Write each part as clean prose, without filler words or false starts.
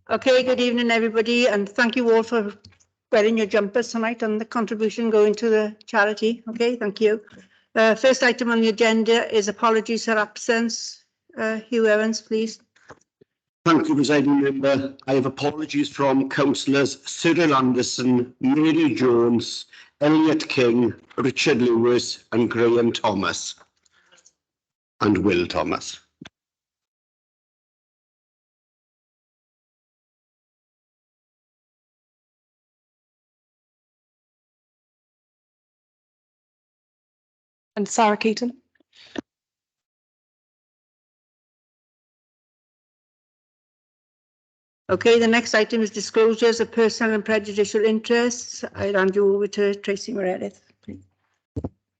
Okay, good evening, everybody, and thank you all for wearing your jumpers tonight and the contribution going to the charity. Okay, thank you. First item on the agenda is apologies for absence. Hugh Evans, please. Thank you, Presiding Member. I have apologies from Councillors Cyril Anderson, Mary Jones, Elliot King, Richard Lewis and Graham Thomas and Will Thomas. And Sarah Keaton. Okay, the next item is disclosures of personal and prejudicial interests. I'll hand you over to Tracy Meredith.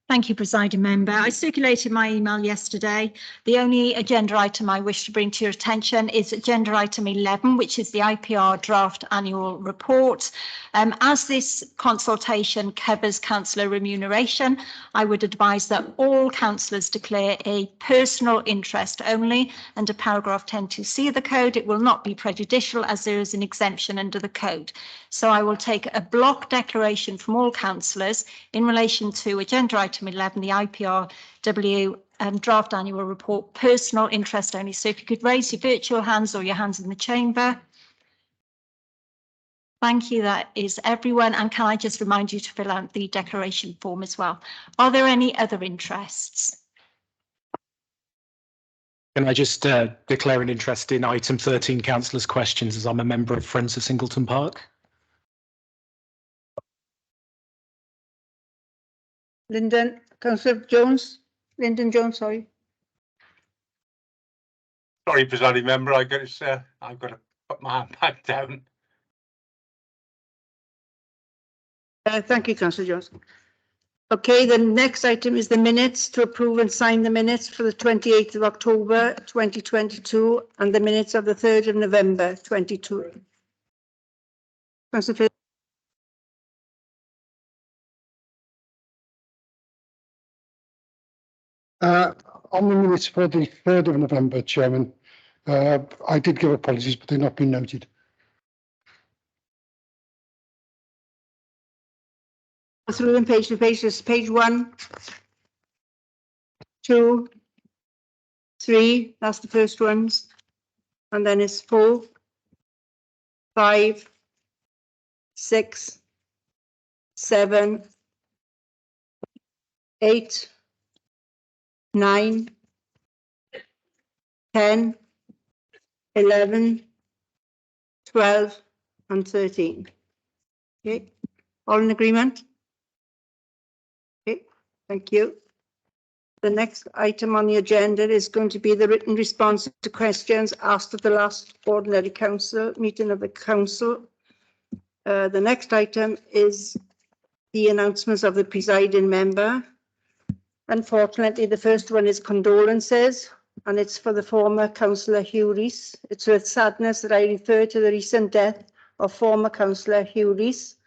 Thank you, Presiding Member. I circulated my email yesterday. The only agenda item I wish to bring to your attention is agenda item 11, which is the IPR draft annual report. As this consultation covers councillor remuneration, I would advise that all councillors declare a personal interest only under paragraph 10(2)(c) of the code. It will not be prejudicial as there is an exemption under the code. So I will take a block declaration from all councillors in relation to agenda item 11, the IPRW draft annual report, personal interest only. So if you could raise your virtual hands or your hands in the chamber. Thank you, that is everyone. And can I just remind you to fill out the declaration form as well. Are there any other interests? Can I just declare an interest in item 13, councillors' questions, as I'm a member of Friends of Singleton Park? Councillor Jones, Lyndon Jones, sorry. Sorry, Presiding Member, I've got to put my hand back down. Thank you, Councillor Jones. Okay, the next item is the minutes, to approve and sign the minutes for the 28th of October 2022 and the minutes of the 3rd of November 22. Councillor Phil. On the minutes for the 3rd of November, Chairman, I did give apologies, but they've not been noted. Through them page to page, is page 1, 2, 3, that's the first ones, and then it's 4, 5, 6, 7, 8, 9, 10, 11, 12, and 13. Okay, all in agreement? Okay, thank you. The next item on the agenda is going to be the written response to questions asked at the last ordinary council meeting of the council. The next item is the announcements of the presiding member. Unfortunately, the first one is condolences, and it's for the former councillor Hugh Rees. It's with sadness that I refer to the recent death of former councillor Hugh Rees,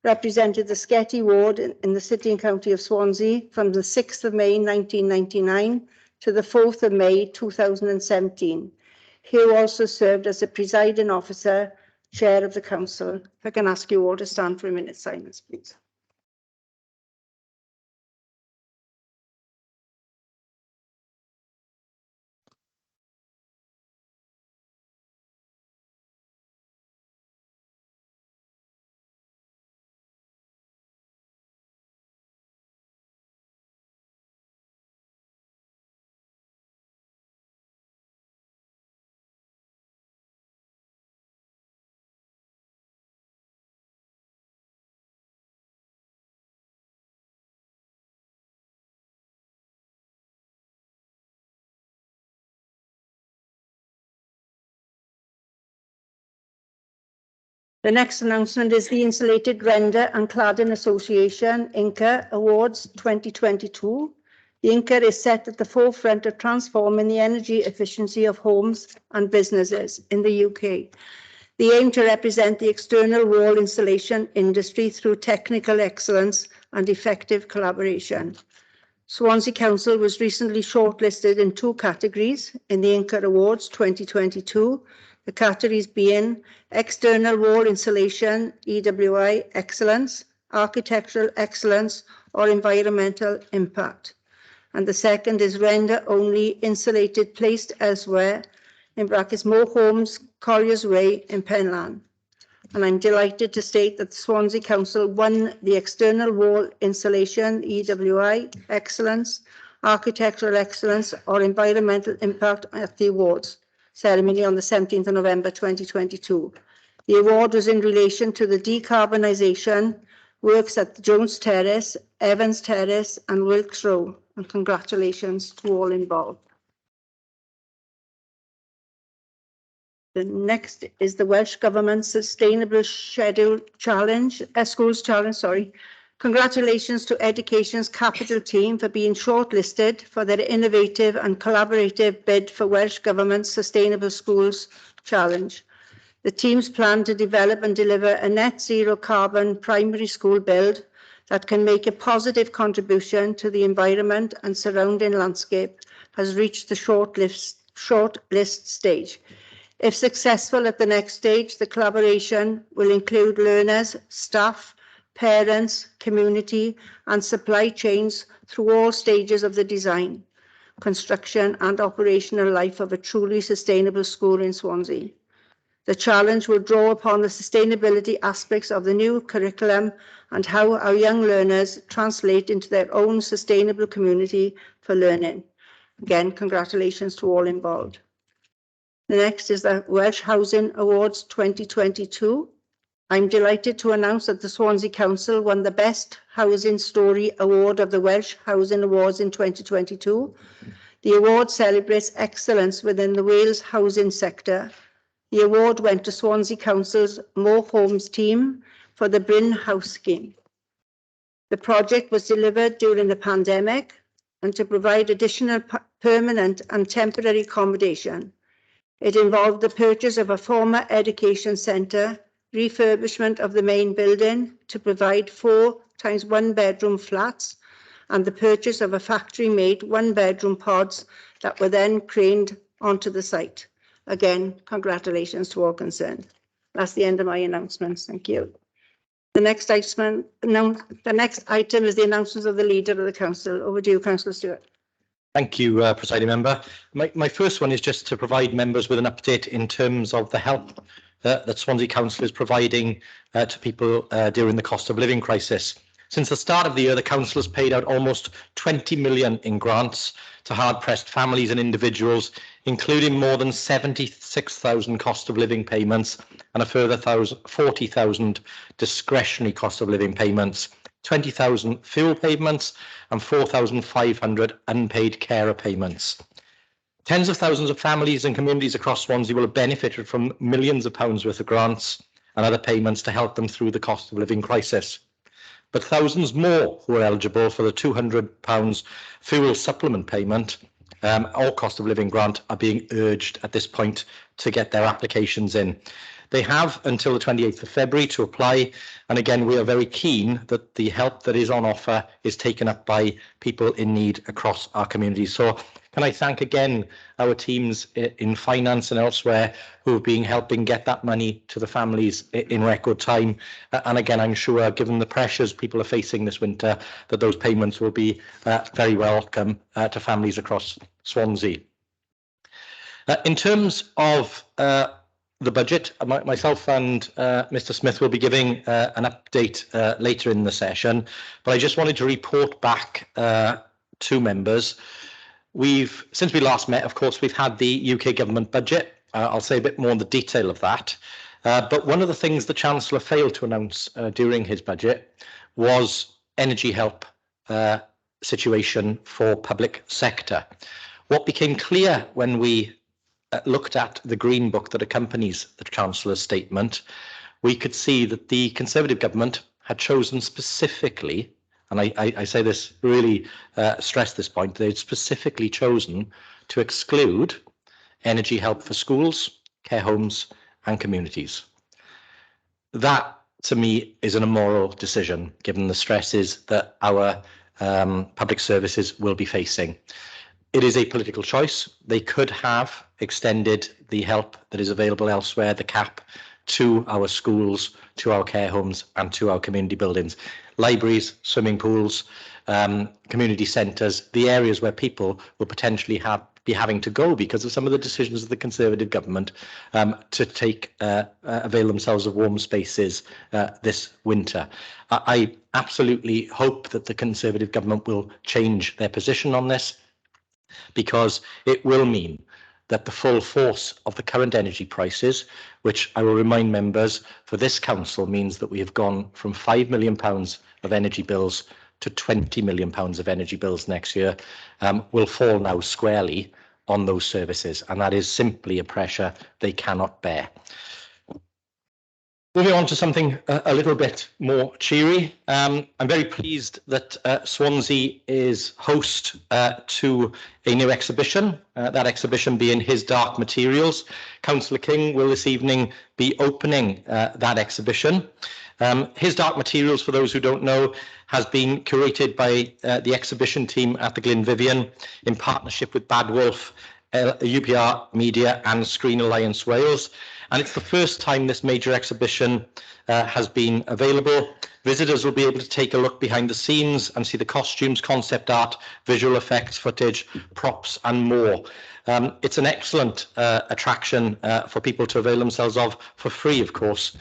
represented the Sketty ward in the city and county of Swansea from the 6th of May 1999 to the 4th of May 2017. Hugh also served as a presiding officer, chair of the council. If I can ask you all to stand for a minute's silence, please. The next announcement is the Insulated Render and Cladding Association INCA Awards 2022. The INCA is set at the forefront of transforming the energy efficiency of homes and businesses in the UK. They aim to represent the external wall insulation industry through technical excellence and effective collaboration. Swansea Council was recently shortlisted in 2 categories in the INCA Awards 2022. the categories being external wall insulation, EWI excellence, architectural excellence or environmental impact. And the second is render only insulated placed elsewhere, in brackets, more homes, Collier's Way in Penlan. And I'm delighted to state that the Swansea Council won the external wall insulation, EWI excellence, architectural excellence or environmental impact at the awards ceremony on the 17th of November 2022. The award was in relation to the decarbonisation works at Jones Terrace, Evans Terrace and Wilkes Row, and congratulations to all involved. The next is the Welsh Government Sustainable Schedule Challenge, Schools Challenge, sorry. Congratulations to Education's Capital team for being shortlisted for their innovative and collaborative bid for Welsh Government's Sustainable Schools Challenge. The teams plan to develop and deliver a net zero carbon primary school build that can make a positive contribution to the environment and surrounding landscape has reached the shortlist stage. If successful at the next stage, the collaboration will include learners, staff, parents, community and supply chains through all stages of the design, construction and operational life of a truly sustainable school in Swansea. The challenge will draw upon the sustainability aspects of the new curriculum and how our young learners translate into their own sustainable community for learning. Again, congratulations to all involved. The next is the Welsh Housing Awards 2022. I'm delighted to announce that the Swansea Council won the Best Housing Story Award of the Welsh Housing Awards in 2022. The award celebrates excellence within the Wales housing sector. The award went to Swansea Council's More Homes team for the Bryn House scheme. The project was delivered during the pandemic and to provide additional permanent and temporary accommodation. It involved the purchase of a former education centre, refurbishment of the main building to provide 4 times 1 bedroom flats, and the purchase of a factory-made 1 bedroom pods that were then craned onto the site. Again, congratulations to all concerned. That's the end of my announcements. Thank you. The next item is the announcements of the Leader of the Council. Over to you, Councillor Stewart. Thank you, Presiding Member. My first one is just to provide members with an update in terms of the help that Swansea Council is providing to people during the cost of living crisis. Since the start of the year, the Council has paid out almost 20 million in grants to hard-pressed families and individuals, including more than 76,000 cost of living payments and a further 40,000 discretionary cost of living payments, 20,000 fuel payments and 4,500 unpaid carer payments. Tens of thousands of families and communities across Swansea will have benefited from millions of pounds worth of grants and other payments to help them through the cost of living crisis. But thousands more who are eligible for the £200 fuel supplement payment or cost of living grant are being urged at this point to get their applications in. They have until the 28th of February to apply, and again we are very keen that the help that is on offer is taken up by people in need across our community. So can I thank again our teams in finance and elsewhere who have been helping get that money to the families in record time, and again I'm sure given the pressures people are facing this winter that those payments will be very welcome to families across Swansea. In terms of the budget, myself and Mr. Smith will be giving an update later in the session, but I just wanted to report back to members. Since we last met, of course, we've had the UK government budget. I'll say a bit more on the detail of that. But one of the things the Chancellor failed to announce during his budget was energy help situation for public sector. What became clear when we looked at the Green Book that accompanies the Chancellor's statement, we could see that the Conservative government had chosen specifically, and I say this really stress this point, they'd specifically chosen to exclude energy help for schools, care homes and communities. That to me is an immoral decision given the stresses that our public services will be facing. It is a political choice. They could have extended the help that is available elsewhere, the cap, to our schools, to our care homes and to our community buildings, libraries, swimming pools, community centres, the areas where people will potentially be having to go because of some of the decisions of the Conservative government to avail themselves of warm spaces this winter. I absolutely hope that the Conservative government will change their position on this, because it will mean that the full force of the current energy prices, which I will remind members for this council means that we have gone from £5 million of energy bills to £20 million of energy bills next year, will fall now squarely on those services, and that is simply a pressure they cannot bear. Moving on to something a little bit more cheery, I'm very pleased that Swansea is host to a new exhibition, that exhibition being His Dark Materials. Councillor King will this evening be opening that exhibition. His Dark Materials, for those who don't know, has been curated by the exhibition team at the Glynvivian in partnership with Bad Wolf, UPR Media and Screen Alliance Wales. And it's the first time this major exhibition has been available. Visitors will be able to take a look behind the scenes and see the costumes, concept art, visual effects, footage, props and more. It's an excellent attraction for people to avail themselves of for free, of course,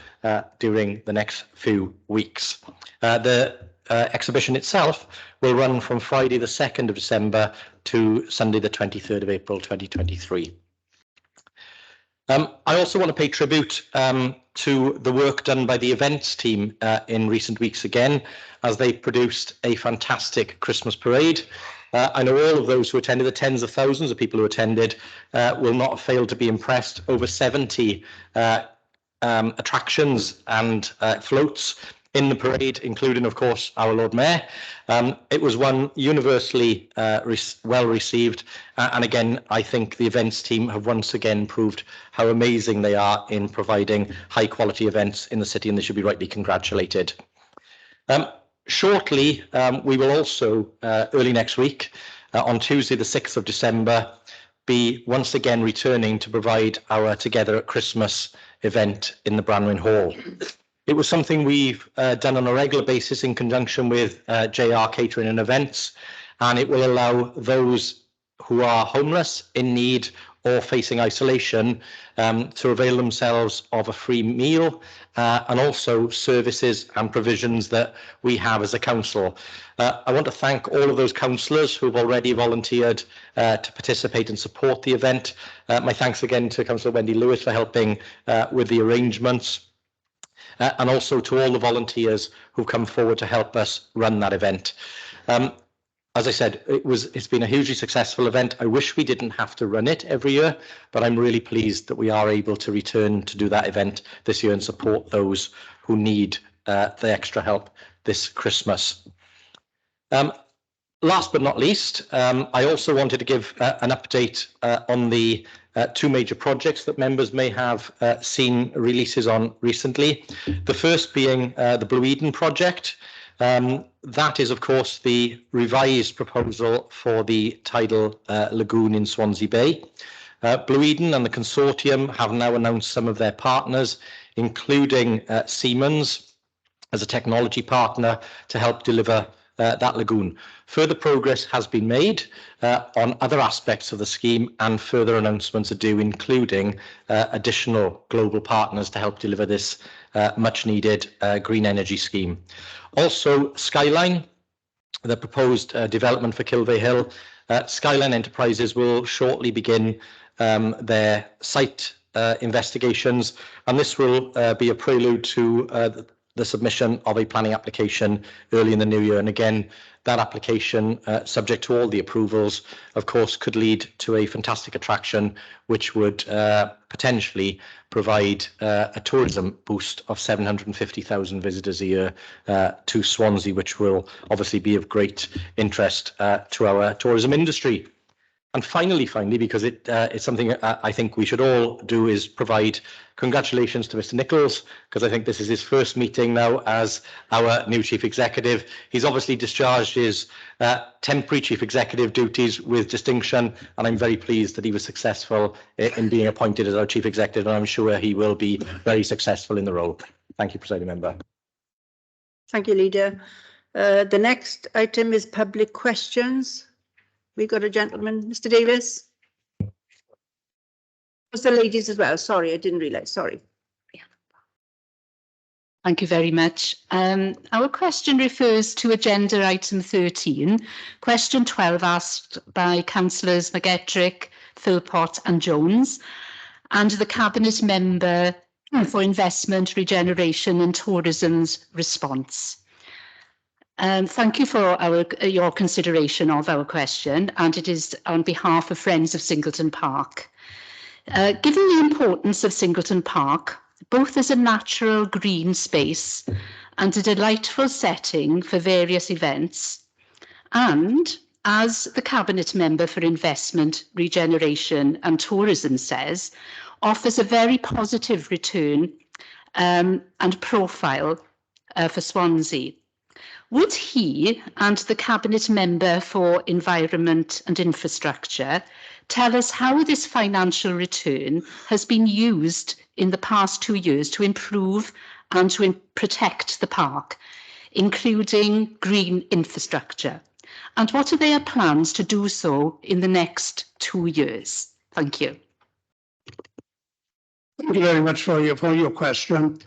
during the next few weeks. The exhibition itself will run from Friday the 2nd of December to Sunday the 23rd of April 2023. I also want to pay tribute to the work done by the events team in recent weeks again, as they produced a fantastic Christmas parade. I know all of those who attended, the tens of thousands of people who attended, will not have failed to be impressed. Over 70 attractions and floats in the parade, including, of course, our Lord Mayor. It was one universally well received. And again, I think the events team have once again proved how amazing they are in providing high quality events in the city, and they should be rightly congratulated. Shortly, we will also, early next week, on Tuesday, the 6th of December, be once again returning to provide our Together at Christmas event in the Branwyn Hall. It was something we've done on a regular basis in conjunction with JR Catering and Events, and it will allow those who are homeless, in need or facing isolation to avail themselves of a free meal and also services and provisions that we have as a council. I want to thank all of those councillors who've already volunteered to participate and support the event. My thanks again to Councillor Wendy Lewis for helping with the arrangements. And also to all the volunteers who come forward to help us run that event. As I said, it's been a hugely successful event. I wish we didn't have to run it every year, but I'm really pleased that we are able to return to do that event this year and support those who need the extra help this Christmas. Last but not least, I also wanted to give an update on the two major projects that members may have seen releases on recently. The first being the Blue Eden project. That is, of course, the revised proposal for the tidal lagoon in Swansea Bay. Blue Eden and the consortium have now announced some of their partners, including Siemens as a technology partner to help deliver that lagoon. Further progress has been made on other aspects of the scheme, and further announcements are due, including additional global partners to help deliver this much needed green energy scheme. Also, Skyline, the proposed development for Kilvey Hill. Skyline Enterprises will shortly begin their site investigations, and this will be a prelude to the submission of a planning application early in the new year. And again, that application, subject to all the approvals, of course, could lead to a fantastic attraction, which would potentially provide a tourism boost of 750,000 visitors a year to Swansea, which will obviously be of great interest to our tourism industry. And finally, because it's something I think we should all do, is provide congratulations to Mr. Nichols, because I think this is his first meeting now as our new Chief Executive. He's obviously discharged his temporary Chief Executive duties with distinction, and I'm very pleased that he was successful in being appointed as our Chief Executive, and I'm sure he will be very successful in the role. Thank you, Presiding Member. Thank you, Leader. The next item is public questions. We got a gentleman, Mr. Davis. Was the ladies as well? Sorry, I didn't realise. Sorry. Thank you very much. Our question refers to agenda item 13. Question 12 asked by Councillors McGettrick, Philpott and Jones, and the Cabinet Member for Investment, Regeneration and Tourism's response. Thank you for your consideration of our question, and it is on behalf of Friends of Singleton Park. Given the importance of Singleton Park, both as a natural green space and a delightful setting for various events, and as the Cabinet Member for Investment, Regeneration and Tourism says, offers a very positive return and profile for Swansea. Would he and the Cabinet Member for Environment and Infrastructure tell us how this financial return has been used in the past 2 years to improve and to protect the park, including green infrastructure? And what are their plans to do so in the next 2 years? Thank you. Thank you very much for your question.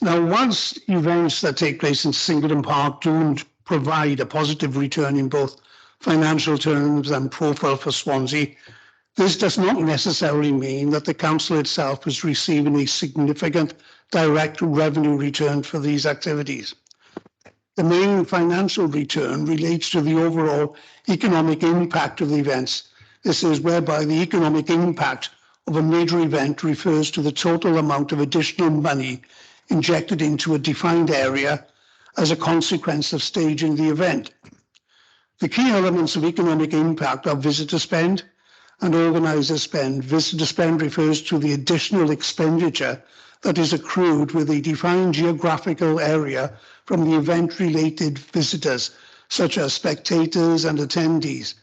Now, once events that take place in Singleton Park don't provide a positive return in both financial terms and profile for Swansea, this does not necessarily mean that the council itself is receiving a significant direct revenue return for these activities. The main financial return relates to the overall economic impact of the events. This is whereby the economic impact of a major event refers to the total amount of additional money injected into a defined area as a consequence of staging the event. The key elements of economic impact are visitor spend and organiser spend. Visitor spend refers to the additional expenditure that is accrued with a defined geographical area from the event-related visitors, such as spectators and attendees.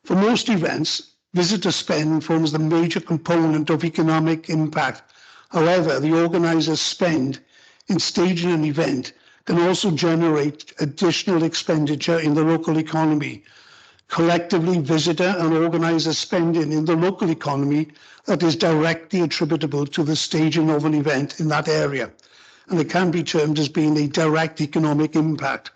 For most events, visitor spend forms the major component of economic impact. However, the organiser's spend in staging an event can also generate additional expenditure in the local economy. Collectively, visitor and organiser spending in the local economy that is directly attributable to the staging of an event in that area, and it can be termed as being a direct economic impact.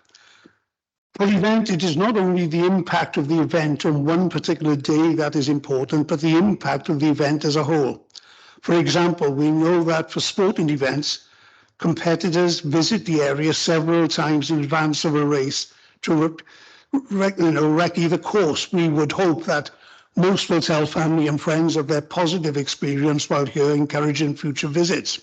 For the event, it is not only the impact of the event on one particular day that is important, but the impact of the event as a whole. For example, we know that for sporting events, competitors visit the area several times in advance of a race to recce the course. We would hope that most will tell family and friends of their positive experience while here, encouraging future visits.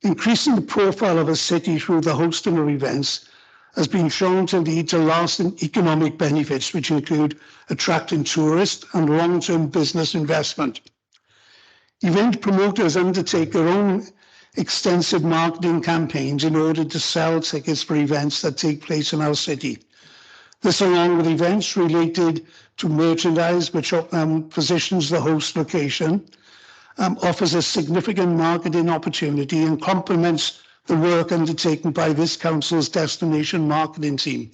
Increasing the profile of a city through the hosting of events has been shown to lead to lasting economic benefits, which include attracting tourists and long-term business investment. Event promoters undertake their own extensive marketing campaigns in order to sell tickets for events that take place in our city. This, along with events related to merchandise, which positions the host location, offers a significant marketing opportunity and complements the work undertaken by this council's destination marketing team.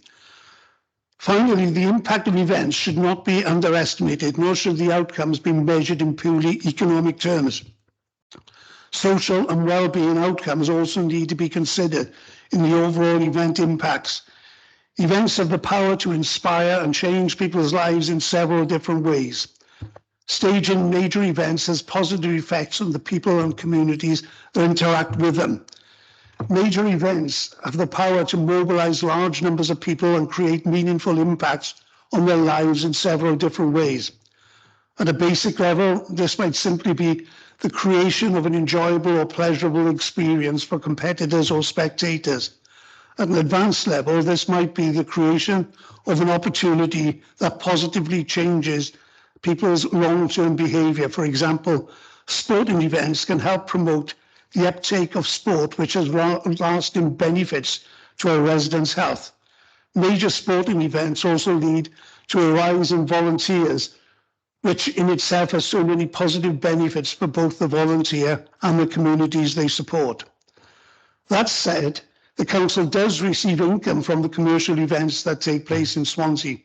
Finally, the impact of events should not be underestimated, nor should the outcomes be measured in purely economic terms. Social and well-being outcomes also need to be considered in the overall event impacts. Events have the power to inspire and change people's lives in several different ways. Staging major events has positive effects on the people and communities that interact with them. Major events have the power to mobilize large numbers of people and create meaningful impacts on their lives in several different ways. At a basic level, this might simply be the creation of an enjoyable or pleasurable experience for competitors or spectators. At an advanced level, this might be the creation of an opportunity that positively changes people's long-term behaviour. For example, sporting events can help promote the uptake of sport, which has lasting benefits to our residents' health. Major sporting events also lead to a rise in volunteers, which in itself has so many positive benefits for both the volunteer and the communities they support. That said, the council does receive income from the commercial events that take place in Swansea.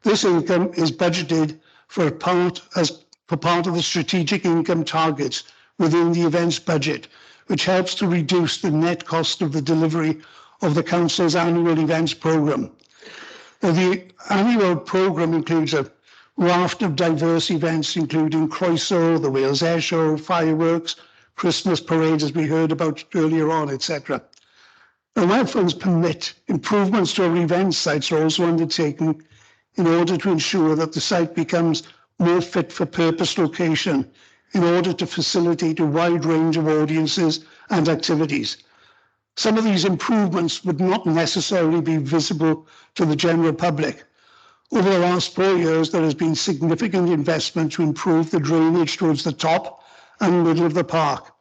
This income is budgeted for part of the strategic income targets within the events budget, which helps to reduce the net cost of the delivery of the council's annual events programme. Now, the annual programme includes a raft of diverse events, including Croeso, the Wales Air Show, fireworks, Christmas parades, as we heard about earlier on, etc. And where funds permit, improvements to our event sites are also undertaken in order to ensure that the site becomes more fit for purpose location in order to facilitate a wide range of audiences and activities. Some of these improvements would not necessarily be visible to the general public. Over the last 4 years, there has been significant investment to improve the drainage towards the top and middle of the park.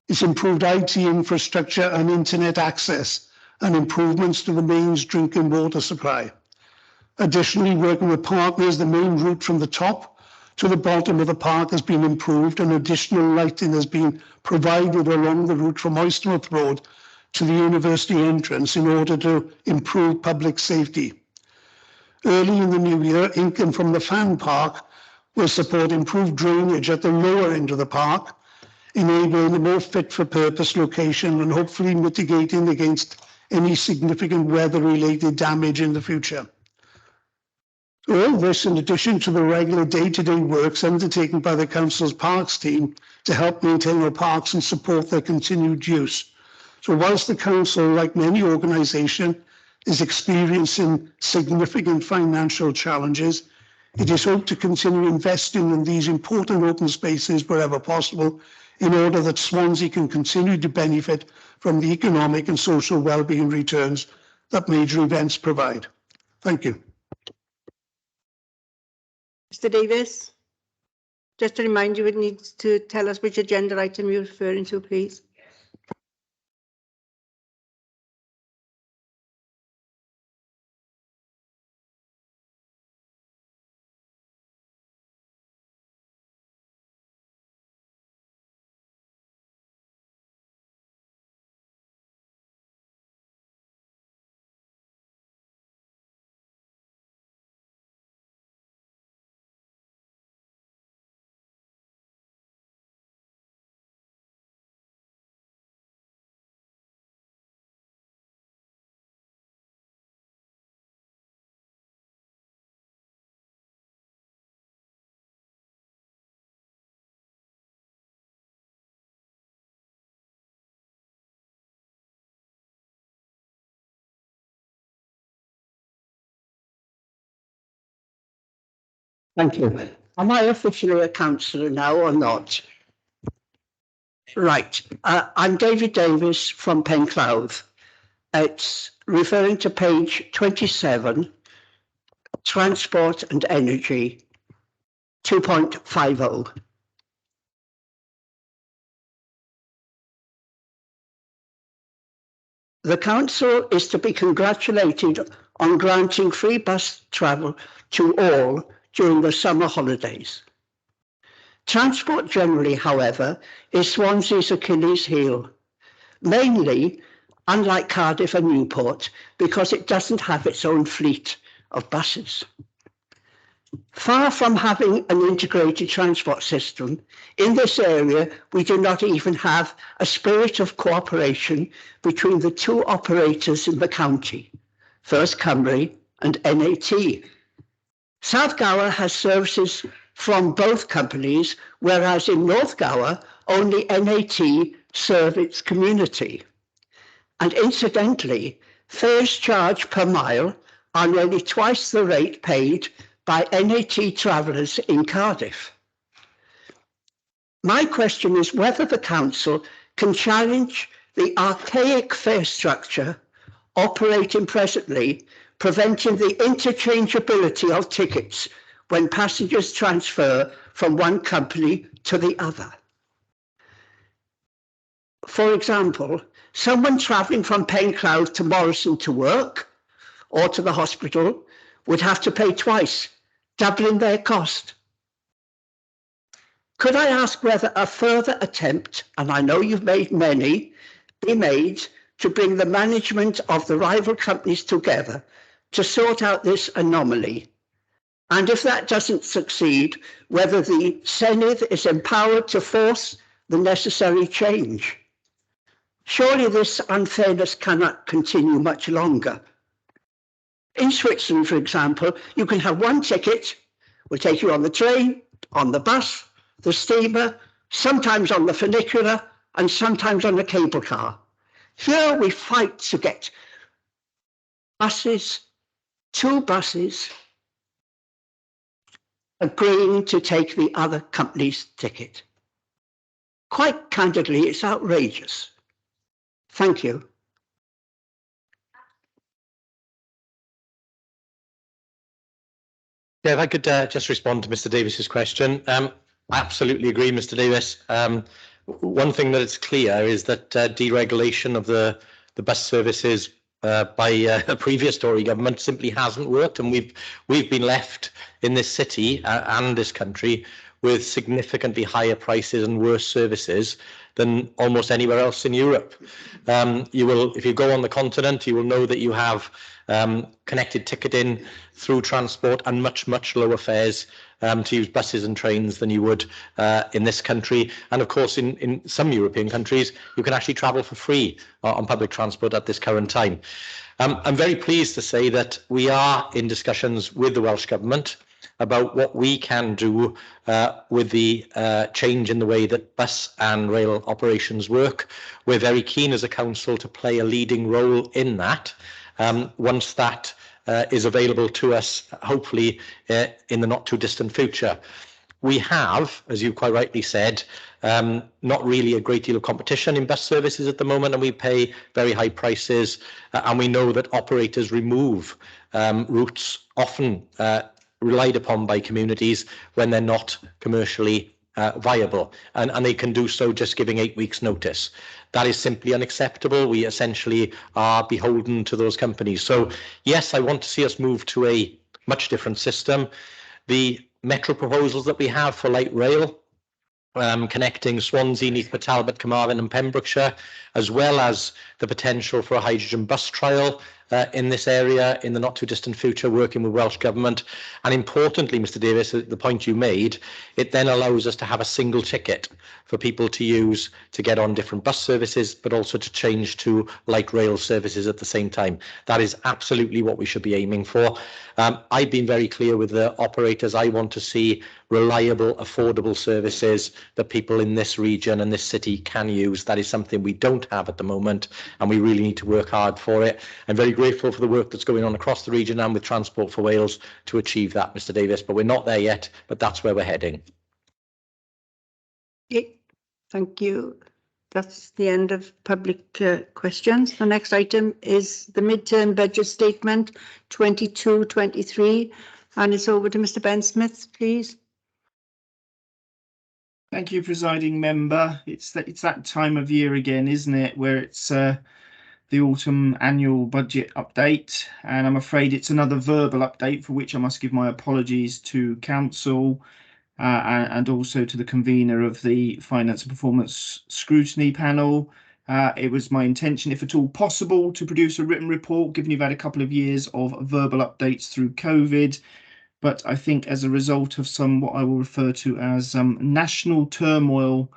It's improved IT infrastructure and internet access and improvements to the mains drinking water supply. Additionally, working with partners, the main route from the top to the bottom of the park has been improved and additional lighting has been provided along the route from Oystermouth Road to the university entrance in order to improve public safety. Early in the new year, income from the fan park will support improved drainage at the lower end of the park, enabling a more fit for purpose location and hopefully mitigating against any significant weather-related damage in the future. All this in addition to the regular day-to-day works undertaken by the Council's Parks team to help maintain our parks and support their continued use. So whilst the Council, like many organisations, is experiencing significant financial challenges, it is hoped to continue investing in these important open spaces wherever possible in order that Swansea can continue to benefit from the economic and social well-being returns that major events provide. Thank you. Mr Davis, just to remind you, it needs to tell us which agenda item you're referring to, please. Thank you. Am I officially a councillor now or not? Right. I'm David Davis from Penclouth. It's referring to page 27, Transport and Energy, 2.50. The council is to be congratulated on granting free bus travel to all during the summer holidays. Transport generally, however, is Swansea's Achilles heel, mainly, unlike Cardiff and Newport, because it doesn't have its own fleet of buses. Far from having an integrated transport system, in this area we do not even have a spirit of cooperation between the two operators in the county, First Cymru and NAT. South Gower has services from both companies, whereas in North Gower, only NAT serve its community. And incidentally, fares charged per mile are nearly twice the rate paid by NAT travellers in Cardiff. My question is whether the council can challenge the archaic fare structure operating presently, preventing the interchangeability of tickets when passengers transfer from one company to the other. For example, someone travelling from Pencloud to Morrison to work or to the hospital would have to pay twice, doubling their cost. Could I ask whether a further attempt, and I know you've made many, be made to bring the management of the rival companies together to sort out this anomaly? And if that doesn't succeed, whether the Senedd is empowered to force the necessary change? Surely this unfairness cannot continue much longer. In Switzerland, for example, you can have one ticket, will take you on the train, on the bus, the steamer, sometimes on the funicular, and sometimes on the cable car. Here we fight to get buses, 2 buses, agreeing to take the other company's ticket. Quite candidly, it's outrageous. Thank you. Yeah, if I could just respond to Mr. Davis's question. I absolutely agree, Mr. Davis. One thing that is clear is that deregulation of the bus services by a previous Tory government simply hasn't worked, and we've been left in this city and this country with significantly higher prices and worse services than almost anywhere else in Europe. You will, if you go on the continent, you will know that you have connected ticketing through transport and much lower fares to use buses and trains than you would in this country. And of course, in some European countries, you can actually travel for free on public transport at this current time. I'm very pleased to say that we are in discussions with the Welsh Government about what we can do with the change in the way that bus and rail operations work. We're very keen as a council to play a leading role in that. Once that is available to us, hopefully in the not too distant future. We have, as you quite rightly said, not really a great deal of competition in bus services at the moment, and we pay very high prices, and we know that operators remove routes often relied upon by communities when they're not commercially viable, and they can do so just giving 8 weeks notice. That is simply unacceptable. We essentially are beholden to those companies. So yes, I want to see us move to a much different system. The metro proposals that we have for light rail, connecting Swansea, Neath Talbot, Carmarthen and Pembrokeshire, as well as the potential for a hydrogen bus trial in this area in the not too distant future, working with Welsh Government. And importantly, Mr. Davis, the point you made, it then allows us to have a single ticket for people to use to get on different bus services, but also to change to light rail services at the same time. That is absolutely what we should be aiming for. I've been very clear with the operators. I want to see reliable, affordable services that people in this region and this city can use. That is something we don't have at the moment, and we really need to work hard for it. I'm very grateful for the work that's going on across the region and with Transport for Wales to achieve that, Mr. Davis, but we're not there yet, but that's where we're heading. Okay, thank you. That's the end of public questions. The next item is the mid-term budget statement 22-23, and it's over to Mr. Ben Smith, please. Thank you, presiding member. It's that time of year again, isn't it, where it's the autumn annual budget update, and I'm afraid it's another verbal update for which I must give my apologies to council and also to the convener of the Finance and Performance Scrutiny Panel. It was my intention, if at all possible, to produce a written report, given you've had a couple of years of verbal updates through COVID. But I think as a result of some what I will refer to as national turmoil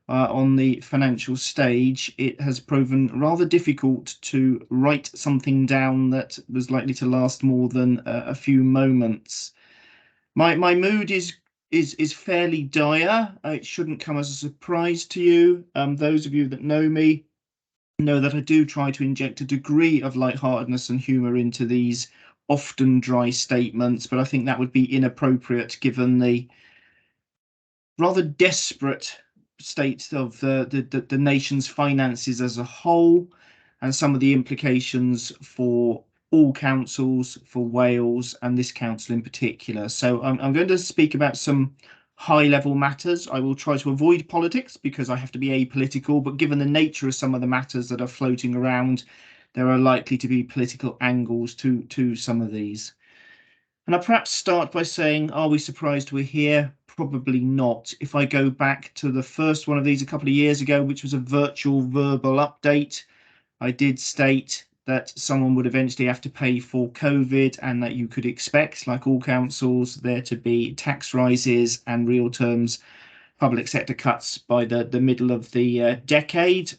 on the financial stage, it has proven rather difficult to write something down that was likely to last more than a few moments. My mood is fairly dire. It shouldn't come as a surprise to you. Those of you that know me know that I do try to inject a degree of lightheartedness and humour into these often dry statements, but I think that would be inappropriate given the rather desperate state of the nation's finances as a whole, and some of the implications for all councils, for Wales and this council in particular. So I'm going to speak about some high-level matters. I will try to avoid politics because I have to be apolitical, but given the nature of some of the matters that are floating around, there are likely to be political angles to some of these. And I'll perhaps start by saying, are we surprised we're here? Probably not. If I go back to the first one of these a couple of years ago, which was a virtual verbal update, I did state that someone would eventually have to pay for COVID and that you could expect, like all councils, there to be tax rises and real terms public sector cuts by the middle of the decade.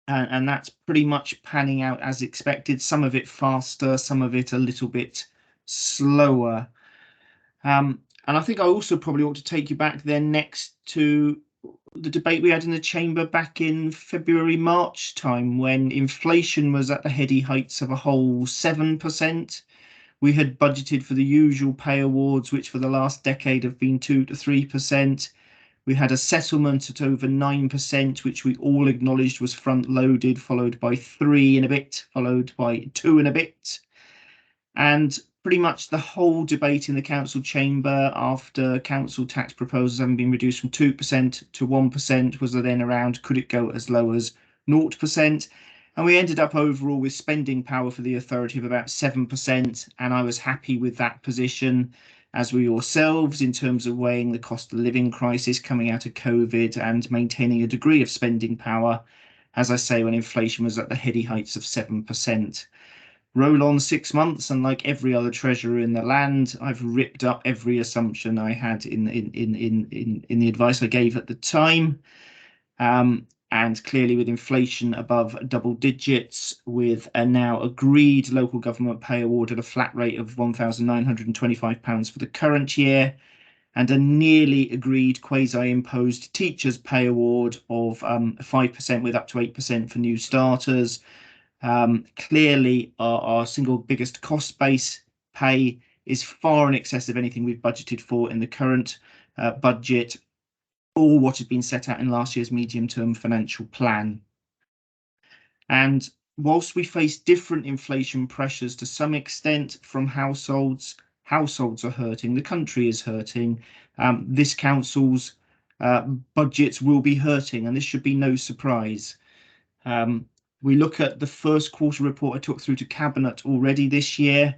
And that's pretty much panning out as expected, some of it faster, some of it a little bit slower. And I think I also probably ought to take you back then next to the debate we had in the chamber back in February, March time, when inflation was at the heady heights of a whole 7%. We had budgeted for the usual pay awards, which for the last decade have been 2 to 3%. We had a settlement at over 9%, which we all acknowledged was front loaded, followed by 3 and a bit, followed by 2 and a bit. And pretty much the whole debate in the council chamber after council tax proposals having been reduced from 2% to 1% was then around, could it go as low as 0%? And we ended up overall with spending power for the authority of about 7%. And I was happy with that position, as we yourselves, in terms of weighing the cost of living crisis coming out of COVID and maintaining a degree of spending power, as I say, when inflation was at the heady heights of 7%. Roll on 6 months, and like every other treasurer in the land, I've ripped up every assumption I had in the advice I gave at the time. And clearly with inflation above double digits, with a now agreed local government pay award at a flat rate of £1,925 for the current year, and a nearly agreed quasi-imposed teachers pay award of 5% with up to 8% for new starters. Clearly our single biggest cost base, pay, is far in excess of anything we've budgeted for in the current budget, or what had been set out in last year's medium-term financial plan. And whilst we face different inflation pressures to some extent from households are hurting, the country is hurting, this council's budgets will be hurting, and this should be no surprise. We look at the first quarter report I took through to Cabinet already this year,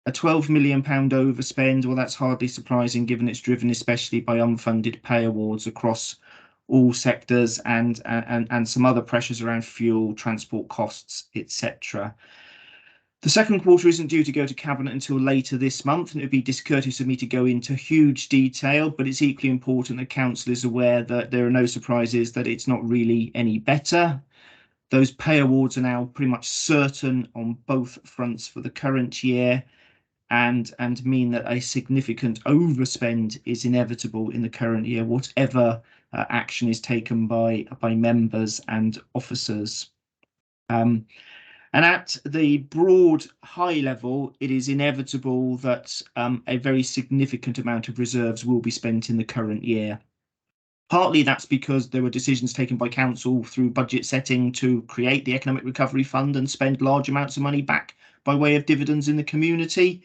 a £12 million overspend. Well, that's hardly surprising given it's driven especially by unfunded pay awards across all sectors and some other pressures around fuel, transport costs, etc. The second quarter isn't due to go to Cabinet until later this month, and it would be discourteous of me to go into huge detail, but it's equally important that Council is aware that there are no surprises, that it's not really any better. Those pay awards are now pretty much certain on both fronts for the current year, and mean that a significant overspend is inevitable in the current year, whatever action is taken by members and officers. And at the broad high level, it is inevitable that a very significant amount of reserves will be spent in the current year. Partly that's because there were decisions taken by council through budget setting to create the Economic Recovery Fund and spend large amounts of money back by way of dividends in the community.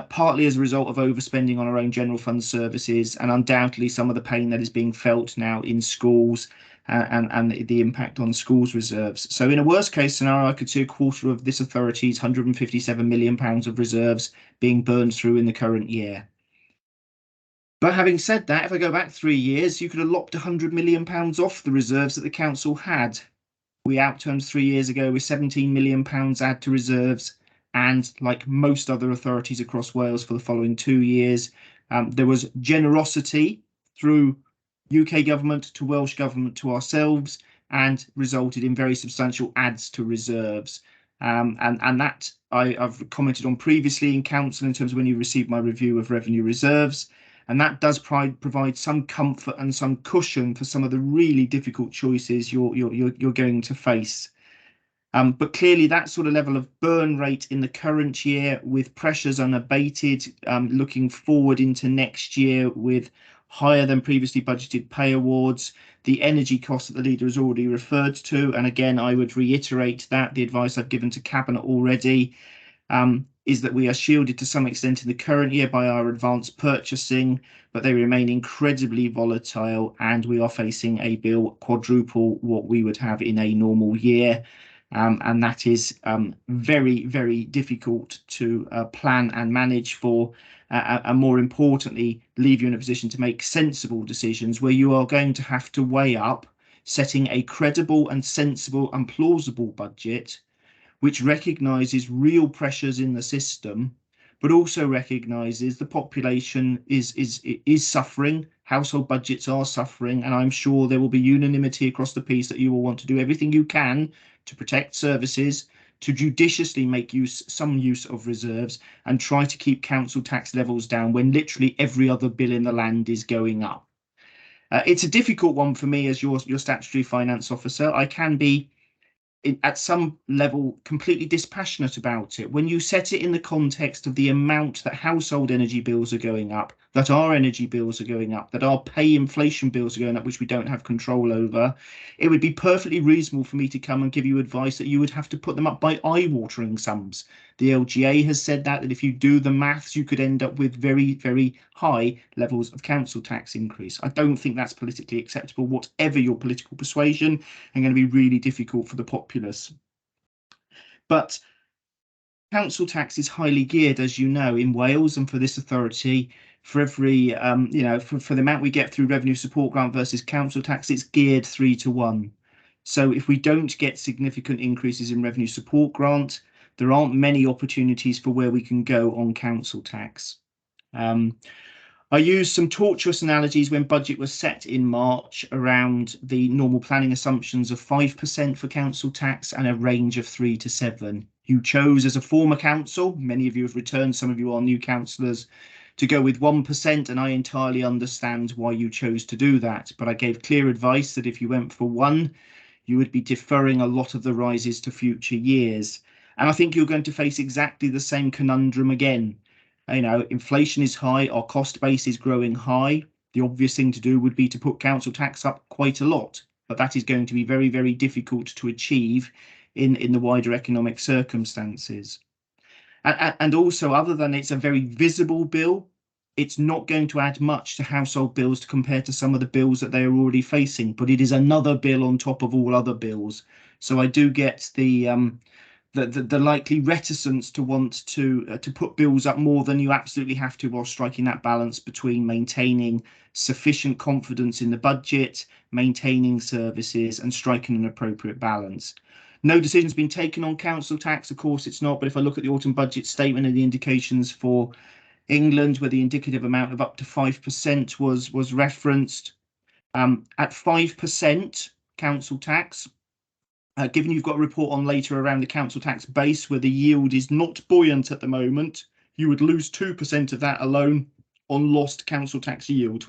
Partly as a result of overspending on our own general fund services, and undoubtedly some of the pain that is being felt now in schools and the impact on schools reserves. So in a worst case scenario, I could see a quarter of this authority's £157 million of reserves being burned through in the current year. But having said that, if I go back 3 years, you could have lopped £100 million off the reserves that the council had. We outturns 3 years ago with £17 million add to reserves, and like most other authorities across Wales for the following 2 years, there was generosity through UK government to Welsh government to ourselves, and resulted in very substantial adds to reserves. And that I've commented on previously in council in terms of when you receive my review of revenue reserves. And that does provide some comfort and some cushion for some of the really difficult choices you're going to face. But clearly that sort of level of burn rate in the current year, with pressures unabated, looking forward into next year with higher than previously budgeted pay awards, the energy costs that the leader has already referred to. And again, I would reiterate that the advice I've given to Cabinet already, is that we are shielded to some extent in the current year by our advanced purchasing, but they remain incredibly volatile, and we are facing a bill quadruple what we would have in a normal year. And that is very, very difficult to plan and manage for, and more importantly, leave you in a position to make sensible decisions where you are going to have to weigh up setting a credible and sensible and plausible budget which recognises real pressures in the system, but also recognises the population is suffering, household budgets are suffering, and I'm sure there will be unanimity across the piece that you will want to do everything you can to protect services, to judiciously make some use of reserves, and try to keep council tax levels down when literally every other bill in the land is going up. It's a difficult one for me as your statutory finance officer. I can be at some level completely dispassionate about it. When you set it in the context of the amount that household energy bills are going up, that our energy bills are going up, that our pay inflation bills are going up, which we don't have control over, it would be perfectly reasonable for me to come and give you advice that you would have to put them up by eye-watering sums. The LGA has said that if you do the maths, you could end up with very, very high levels of council tax increase. I don't think that's politically acceptable, whatever your political persuasion, and going to be really difficult for the populace. But council tax is highly geared, as you know, in Wales and for this authority. For every, for the amount we get through revenue support grant versus council tax, it's geared 3 to 1. So if we don't get significant increases in revenue support grant, there aren't many opportunities for where we can go on council tax. I used some tortuous analogies when budget was set in March around the normal planning assumptions of 5% for council tax and a range of 3 to 7. You chose, as a former council, many of you have returned, some of you are new councillors, to go with 1%, and I entirely understand why you chose to do that. But I gave clear advice that if you went for 1, you would be deferring a lot of the rises to future years. And I think you're going to face exactly the same conundrum again. You know, inflation is high, our cost base is growing high. The obvious thing to do would be to put council tax up quite a lot, but that is going to be very, very difficult to achieve in the wider economic circumstances. And also, other than it's a very visible bill, it's not going to add much to household bills to compare to some of the bills that they are already facing, but it is another bill on top of all other bills. So I do get the likely reticence to want to put bills up more than you absolutely have to, while striking that balance between maintaining sufficient confidence in the budget, maintaining services, and striking an appropriate balance. No decision's been taken on council tax, of course it's not, but if I look at the autumn budget statement and the indications for England, where the indicative amount of up to 5% was referenced, at 5% council tax, given you've got a report on later around the council tax base where the yield is not buoyant at the moment, you would lose 2% of that alone on lost council tax yield.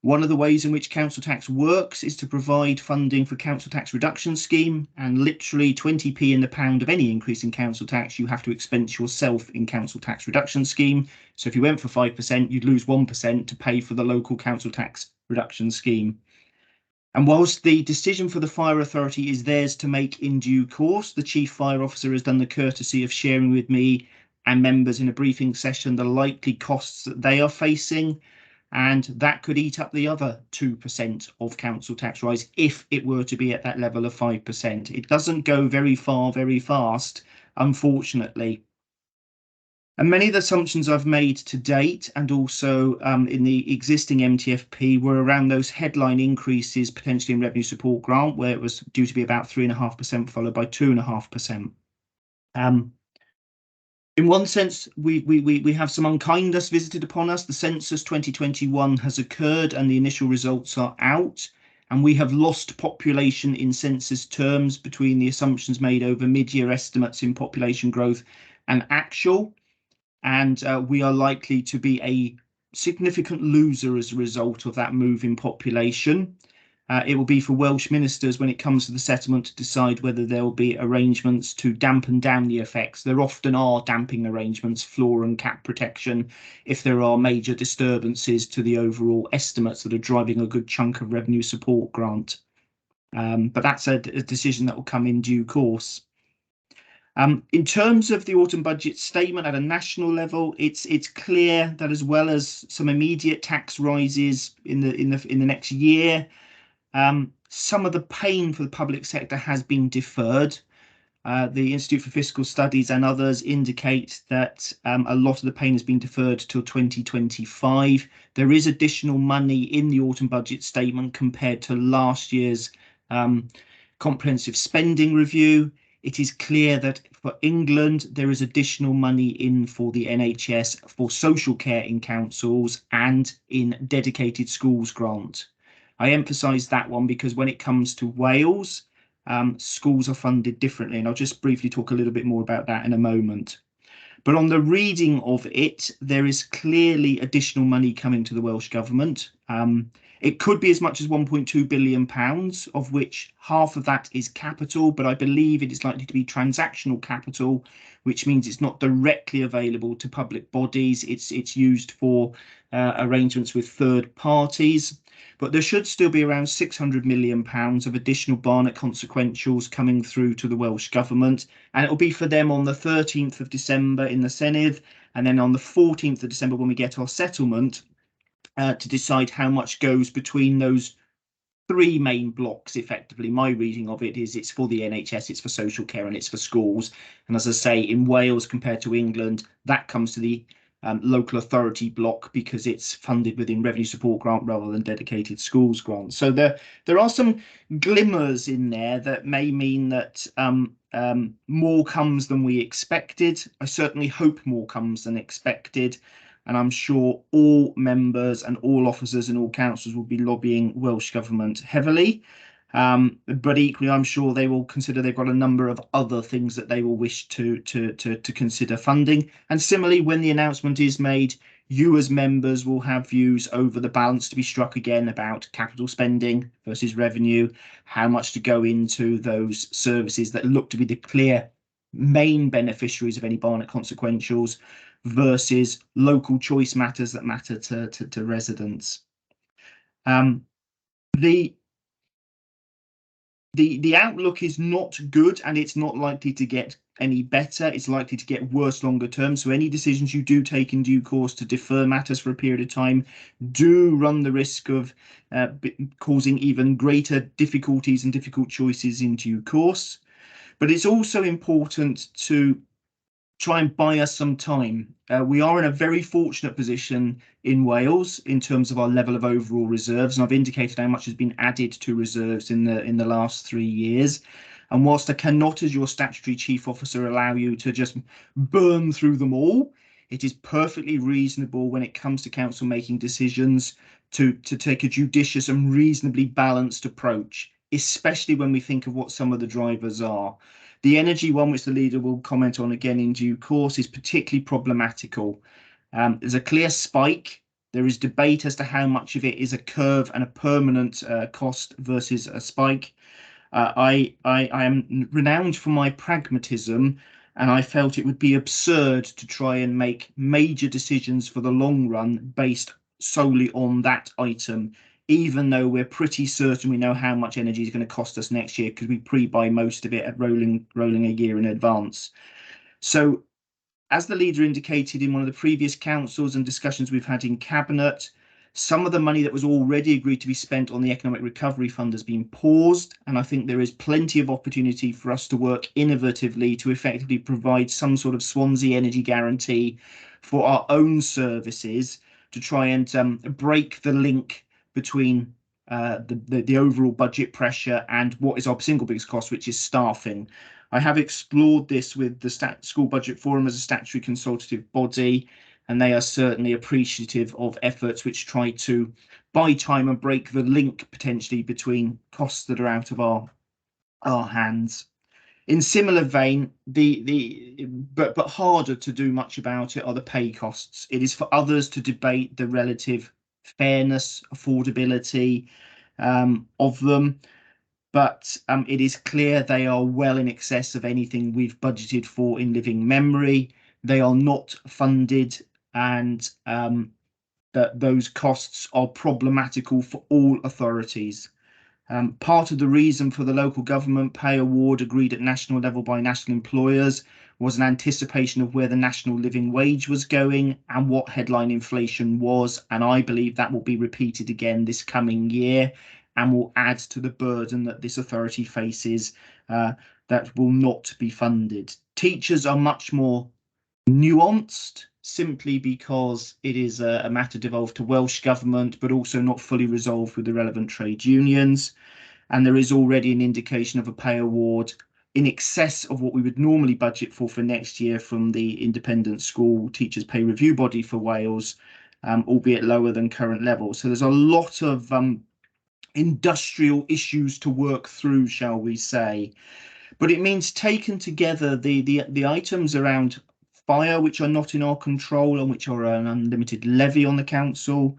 One of the ways in which council tax works is to provide funding for council tax reduction scheme, and literally 20p in the pound of any increase in council tax you have to expense yourself in council tax reduction scheme. So if you went for 5%, you'd lose 1% to pay for the local council tax reduction scheme. And whilst the decision for the fire authority is theirs to make in due course, the chief fire officer has done the courtesy of sharing with me and members in a briefing session the likely costs that they are facing, and that could eat up the other 2% of council tax rise if it were to be at that level of 5%. It doesn't go very far, very fast, unfortunately. And many of the assumptions I've made to date, and also in the existing MTFP, were around those headline increases potentially in revenue support grant, where it was due to be about 3.5% followed by 2.5%. In one sense, we have some unkindness visited upon us. The census 2021 has occurred and the initial results are out, and we have lost population in census terms between the assumptions made over mid-year estimates in population growth and actual. And we are likely to be a significant loser as a result of that move in population. It will be for Welsh ministers when it comes to the settlement to decide whether there will be arrangements to dampen down the effects. There often are damping arrangements, floor and cap protection, if there are major disturbances to the overall estimates that are driving a good chunk of revenue support grant. But that's a decision that will come in due course. In terms of the autumn budget statement at a national level, it's clear that as well as some immediate tax rises in the next year, some of the pain for the public sector has been deferred. The Institute for Fiscal Studies and others indicate that a lot of the pain has been deferred till 2025. There is additional money in the autumn budget statement compared to last year's comprehensive spending review. It is clear that for England, there is additional money in for the NHS for social care in councils and in dedicated schools grant. I emphasise that one because when it comes to Wales, schools are funded differently, and I'll just briefly talk a little bit more about that in a moment. But on the reading of it, there is clearly additional money coming to the Welsh Government. It could be as much as £1.2 billion, of which half of that is capital, but I believe it is likely to be transactional capital, which means it's not directly available to public bodies. It's used for arrangements with third parties. But there should still be around £600 million of additional Barnett consequentials coming through to the Welsh Government. And it will be for them on the 13th of December in the Senedd, and then on the 14th of December when we get our settlement, to decide how much goes between those three main blocks. Effectively, my reading of it is it's for the NHS, it's for social care, and it's for schools. And as I say, in Wales compared to England, that comes to the local authority block because it's funded within revenue support grant rather than dedicated schools grant. So there are some glimmers in there that may mean that more comes than we expected. I certainly hope more comes than expected. And I'm sure all members and all officers and all councillors will be lobbying Welsh Government heavily. But equally, I'm sure they will consider they've got a number of other things that they will wish to consider funding. And similarly, when the announcement is made, you as members will have views over the balance to be struck again about capital spending versus revenue, how much to go into those services that look to be the clear main beneficiaries of any Barnett consequentials versus local choice matters that matter to residents. The outlook is not good, and it's not likely to get any better. It's likely to get worse longer term. So any decisions you do take in due course to defer matters for a period of time do run the risk of causing even greater difficulties and difficult choices in due course. But it's also important to try and buy us some time. We are in a very fortunate position in Wales in terms of our level of overall reserves, and I've indicated how much has been added to reserves in the last 3 years. And whilst I cannot, as your statutory chief officer, allow you to just burn through them all, it is perfectly reasonable when it comes to council making decisions to take a judicious and reasonably balanced approach, especially when we think of what some of the drivers are. The energy one, which the leader will comment on again in due course, is particularly problematical. There's a clear spike. There is debate as to how much of it is a curve and a permanent cost versus a spike. I am renowned for my pragmatism, and I felt it would be absurd to try and make major decisions for the long run based solely on that item, even though we're pretty certain we know how much energy is going to cost us next year because we pre-buy most of it at rolling a year in advance. So as the leader indicated in one of the previous councils and discussions we've had in Cabinet, some of the money that was already agreed to be spent on the Economic Recovery Fund has been paused, and I think there is plenty of opportunity for us to work innovatively to effectively provide some sort of Swansea energy guarantee for our own services to try and break the link between the overall budget pressure and what is our single biggest cost, which is staffing. I have explored this with the School Budget Forum as a statutory consultative body, and they are certainly appreciative of efforts which try to buy time and break the link potentially between costs that are out of our hands. In similar vein, but harder to do much about it are the pay costs. It is for others to debate the relative fairness, affordability of them, but it is clear they are well in excess of anything we've budgeted for in living memory. They are not funded, and that those costs are problematical for all authorities. Part of the reason for the local government pay award agreed at national level by national employers was an anticipation of where the national living wage was going and what headline inflation was. And I believe that will be repeated again this coming year and will add to the burden that this authority faces that will not be funded. Teachers are much more nuanced simply because it is a matter devolved to Welsh Government, but also not fully resolved with the relevant trade unions. And there is already an indication of a pay award in excess of what we would normally budget for next year from the Independent School Teachers Pay Review Body for Wales, albeit lower than current levels. So there's a lot of industrial issues to work through, shall we say. But it means taken together the items around fire, which are not in our control and which are an unlimited levy on the council,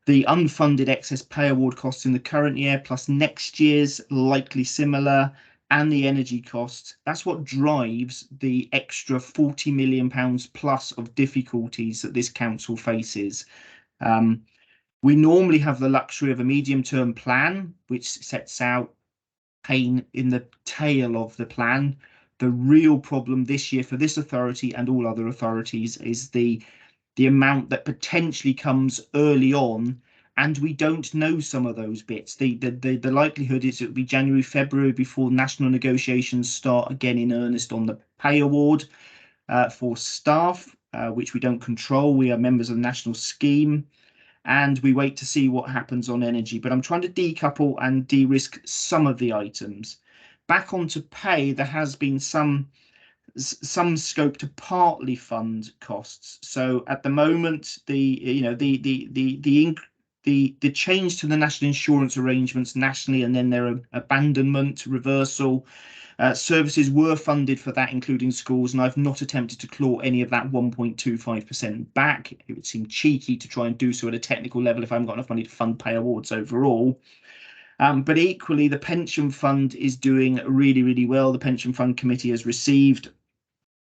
the unfunded excess pay award costs in the current year plus next year's likely similar, and the energy costs. That's what drives the extra £40 million plus of difficulties that this council faces. We normally have the luxury of a medium-term plan, which sets out pain in the tail of the plan. The real problem this year for this authority and all other authorities is the amount that potentially comes early on, and we don't know some of those bits. The likelihood is it'll be January, February before national negotiations start again in earnest on the pay award for staff, which we don't control. We are members of the national scheme, and we wait to see what happens on energy. But I'm trying to decouple and de-risk some of the items. Back onto pay, there has been some scope to partly fund costs. So at the moment, the change to the national insurance arrangements nationally and then their abandonment, reversal, services were funded for that, including schools, and I've not attempted to claw any of that 1.25% back. It would seem cheeky to try and do so at a technical level if I haven't got enough money to fund pay awards overall. But equally, the pension fund is doing really, really well. The pension fund committee has received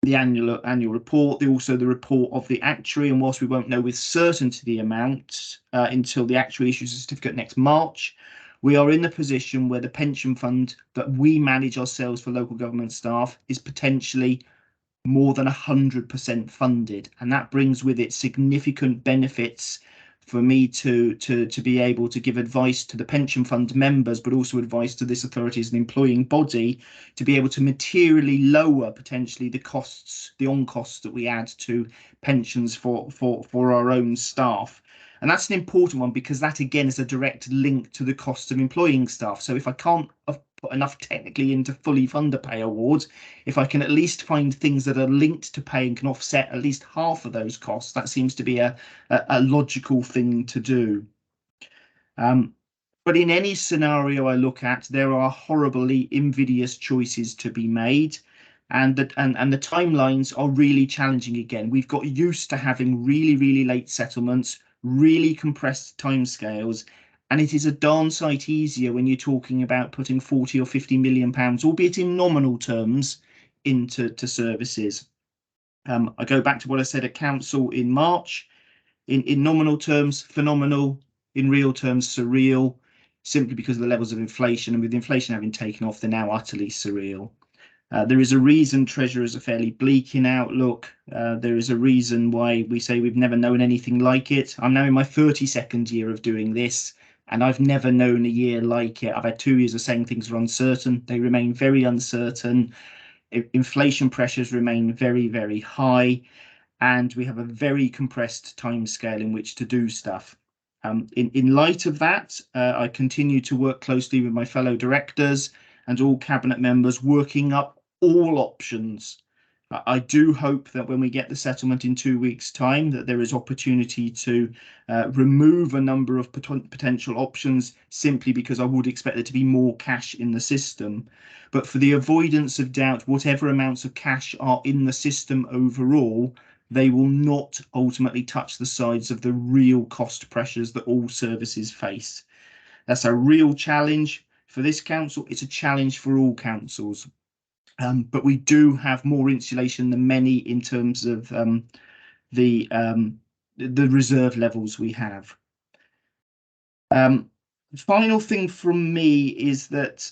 the annual report, also the report of the actuary, and whilst we won't know with certainty the amount until the actuary issues a certificate next March, we are in the position where the pension fund that we manage ourselves for local government staff is potentially more than 100% funded, and that brings with it significant benefits for me to be able to give advice to the pension fund members, but also advice to this authority as an employing body to be able to materially lower potentially the costs, the on costs that we add to pensions for our own staff. And that's an important one because that again is a direct link to the cost of employing staff. So if I can't put enough technically into fully fund a pay award, if I can at least find things that are linked to pay and can offset at least half of those costs, that seems to be a logical thing to do. But in any scenario I look at, there are horribly invidious choices to be made, and the timelines are really challenging again. We've got used to having really, really late settlements, really compressed timescales, and it is a darn sight easier when you're talking about putting 40 or 50 million pounds, albeit in nominal terms, into services. I go back to what I said at council in March. In nominal terms, phenomenal. In real terms, surreal, simply because of the levels of inflation, and with inflation having taken off, they're now utterly surreal. There is a reason treasurers are fairly bleak in outlook. There is a reason why we say we've never known anything like it. I'm now in my 32nd year of doing this, and I've never known a year like it. I've had 2 years of saying things are uncertain. They remain very uncertain. Inflation pressures remain very, very high, and we have a very compressed timescale in which to do stuff. In light of that, I continue to work closely with my fellow directors and all cabinet members, working up all options. I do hope that when we get the settlement in 2 weeks' time, that there is opportunity to remove a number of potential options, simply because I would expect there to be more cash in the system. But for the avoidance of doubt, whatever amounts of cash are in the system overall, they will not ultimately touch the sides of the real cost pressures that all services face. That's a real challenge for this council. It's a challenge for all councils. But we do have more insulation than many in terms of the reserve levels we have. The final thing from me is that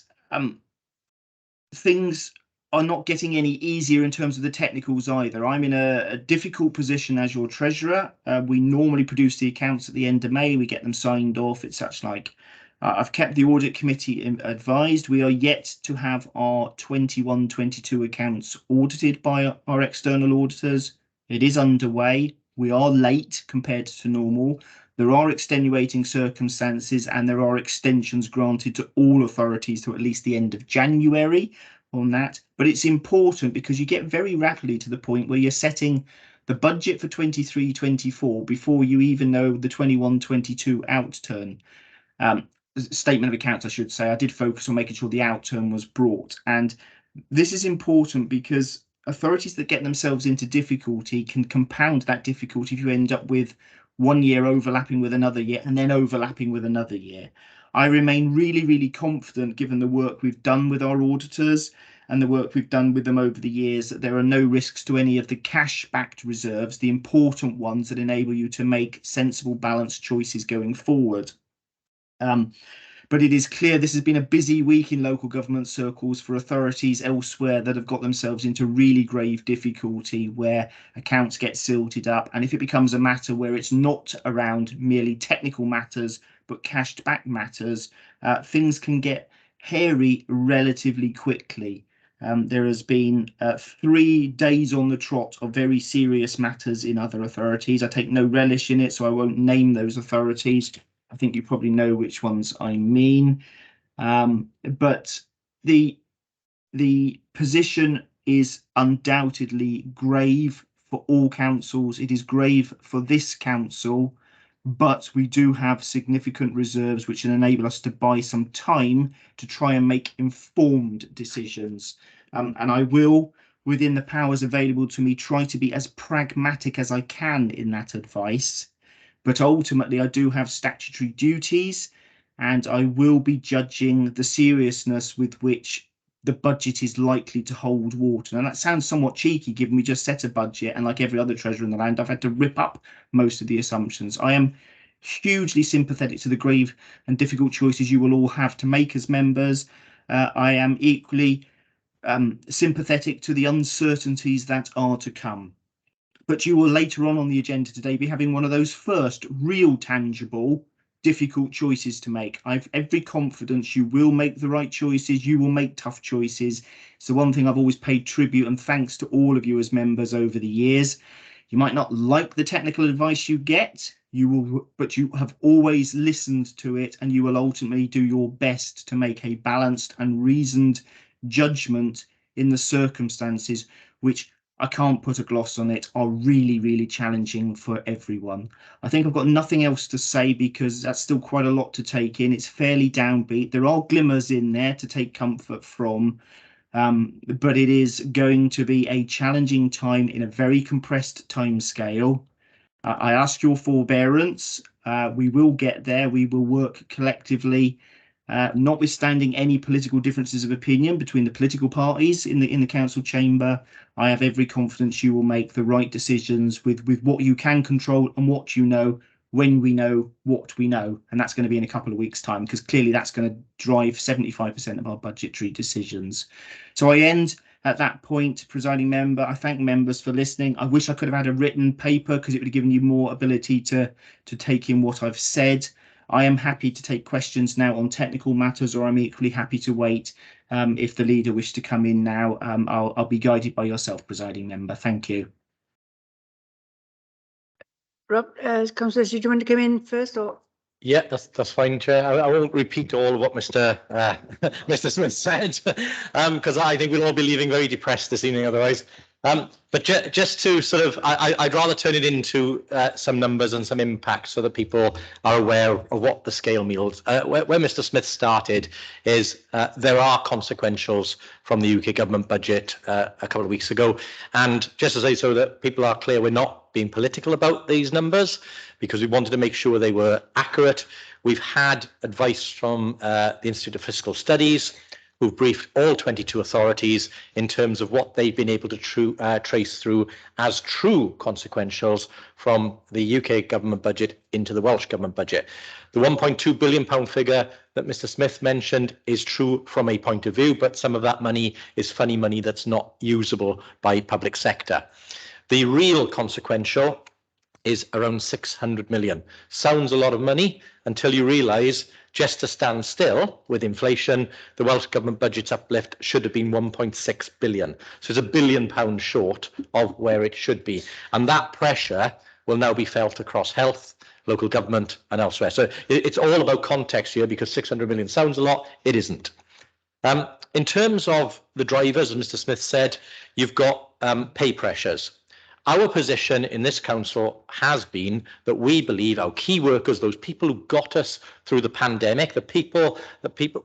things are not getting any easier in terms of the technicals either. I'm in a difficult position as your treasurer. We normally produce the accounts at the end of May. We get them signed off. It's such like I've kept the audit committee advised. We are yet to have our 21-22 accounts audited by our external auditors. It is underway. We are late compared to normal. There are extenuating circumstances and there are extensions granted to all authorities to at least the end of January on that. But it's important because you get very rapidly to the point where you're setting the budget for 23-24 before you even know the 21-22 outturn. Statement of accounts, I should say. I did focus on making sure the outturn was brought. And this is important because authorities that get themselves into difficulty can compound that difficulty if you end up with 1 year overlapping with another year and then overlapping with another year. I remain really, really confident, given the work we've done with our auditors and the work we've done with them over the years, that there are no risks to any of the cash-backed reserves, the important ones that enable you to make sensible, balanced choices going forward. But it is clear this has been a busy week in local government circles for authorities elsewhere that have got themselves into really grave difficulty where accounts get silted up. And if it becomes a matter where it's not around merely technical matters, but cashed back matters, things can get hairy relatively quickly. There has been 3 days on the trot of very serious matters in other authorities. I take no relish in it, so I won't name those authorities. I think you probably know which ones I mean, but the position is undoubtedly grave for all councils. It is grave for this council, but we do have significant reserves which will enable us to buy some time to try and make informed decisions. And I will, within the powers available to me, try to be as pragmatic as I can in that advice. But ultimately, I do have statutory duties and I will be judging the seriousness with which the budget is likely to hold water. And that sounds somewhat cheeky, given we just set a budget and like every other treasurer in the land, I've had to rip up most of the assumptions. I am hugely sympathetic to the grave and difficult choices you will all have to make as members. I am equally sympathetic to the uncertainties that are to come. But you will later on the agenda today be having one of those first real tangible difficult choices to make. I've every confidence you will make the right choices. You will make tough choices. It's the one thing I've always paid tribute and thanks to all of you as members over the years. You might not like the technical advice you get, but you have always listened to it and you will ultimately do your best to make a balanced and reasoned judgment in the circumstances, which I can't put a gloss on it, are really, really challenging for everyone. I think I've got nothing else to say because that's still quite a lot to take in. It's fairly downbeat. There are glimmers in there to take comfort from, but it is going to be a challenging time in a very compressed time scale. I ask your forbearance. We will get there. We will work collectively. Notwithstanding any political differences of opinion between the political parties in the council chamber, I have every confidence you will make the right decisions with what you can control and what you know when we know what we know. And that's going to be in a couple of weeks' time, because clearly that's going to drive 75% of our budgetary decisions. So I end at that point, presiding member. I thank members for listening. I wish I could have had a written paper because it would have given you more ability to take in what I've said. I am happy to take questions now on technical matters, or I'm equally happy to wait if the leader wishes to come in now. I'll be guided by yourself, presiding member. Thank you. Rob, councillors, did you want to come in first or? Yeah, that's fine, Chair. I won't repeat all of what Mr. Smith said, because I think we'll all be leaving very depressed this evening otherwise. But just to sort of, I'd rather turn it into some numbers and some impact so that people are aware of what the scale means. Where Mr. Smith started is there are consequentials from the UK government budget a couple of weeks ago. And just to say so that people are clear, we're not being political about these numbers because we wanted to make sure they were accurate. We've had advice from the Institute of Fiscal Studies. who've briefed all 22 authorities in terms of what they've been able to trace through as true consequentials from the UK government budget into the Welsh government budget. The £1.2 billion figure that Mr Smith mentioned is true from a point of view, but some of that money is funny money that's not usable by public sector. The real consequential is around 600 million. Sounds a lot of money until you realise just to stand still with inflation, the Welsh Government budget's uplift should have been 1.6 billion. So it's £1 billion short of where it should be. And that pressure will now be felt across health, local government and elsewhere. So it's all about context here, because 600 million sounds a lot, it isn't. In terms of the drivers, as Mr Smith said, you've got pay pressures. Our position in this council has been that we believe our key workers, those people who got us through the pandemic, the people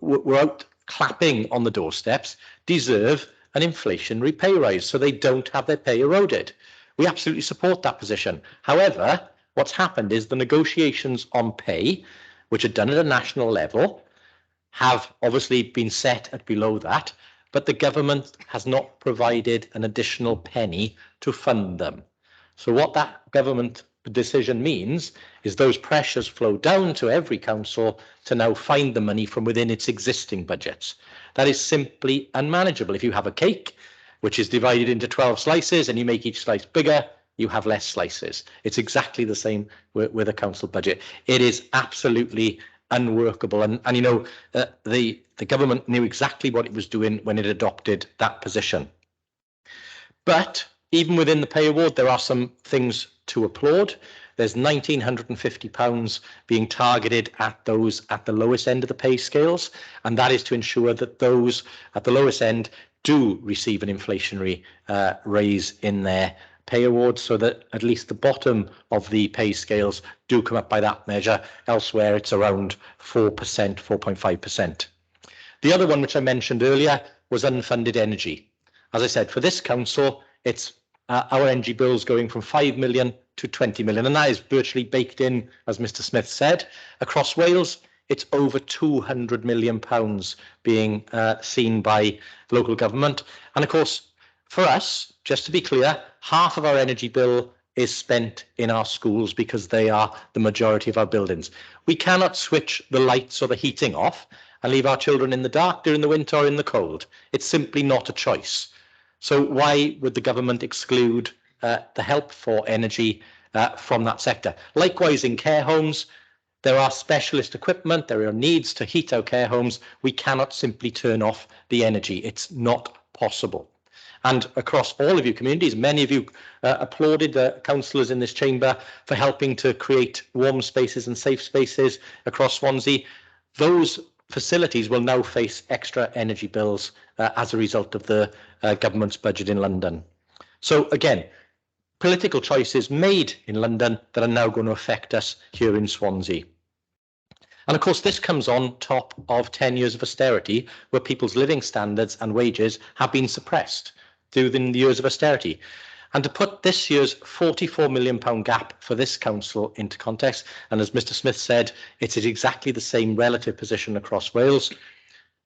were out clapping on the doorsteps, deserve an inflationary pay rise so they don't have their pay eroded. We absolutely support that position. However, what's happened is the negotiations on pay, which are done at a national level, have obviously been set at below that, but the government has not provided an additional penny to fund them. So what that government decision means is those pressures flow down to every council to now find the money from within its existing budgets. That is simply unmanageable. If you have a cake which is divided into 12 slices and you make each slice bigger, you have less slices. It's exactly the same with a council budget. It is absolutely unworkable, and you know, the government knew exactly what it was doing when it adopted that position. But even within the pay award, there are some things to applaud. There's £1,950 being targeted at those at the lowest end of the pay scales, and that is to ensure that those at the lowest end do receive an inflationary raise in their pay awards, so that at least the bottom of the pay scales do come up by that measure. Elsewhere, it's around 4%, 4.5%. The other one, which I mentioned earlier, was unfunded energy. As I said, for this council, it's our energy bills going from 5 million to 20 million, and that is virtually baked in, as Mr Smith said. Across Wales, it's over £200 million being seen by local government. And of course, for us, just to be clear, half of our energy bill is spent in our schools because they are the majority of our buildings. We cannot switch the lights or the heating off and leave our children in the dark during the winter or in the cold. It's simply not a choice. So why would the government exclude the help for energy from that sector? Likewise, in care homes, there are specialist equipment, there are needs to heat our care homes. We cannot simply turn off the energy. It's not possible. And across all of your communities, many of you applauded the councillors in this chamber for helping to create warm spaces and safe spaces across Swansea. Those facilities will now face extra energy bills as a result of the government's budget in London. So again, political choices made in London that are now going to affect us here in Swansea. And of course, this comes on top of 10 years of austerity, where people's living standards and wages have been suppressed through the years of austerity. And to put this year's £44 million gap for this council into context, and as Mr Smith said, it's at exactly the same relative position across Wales.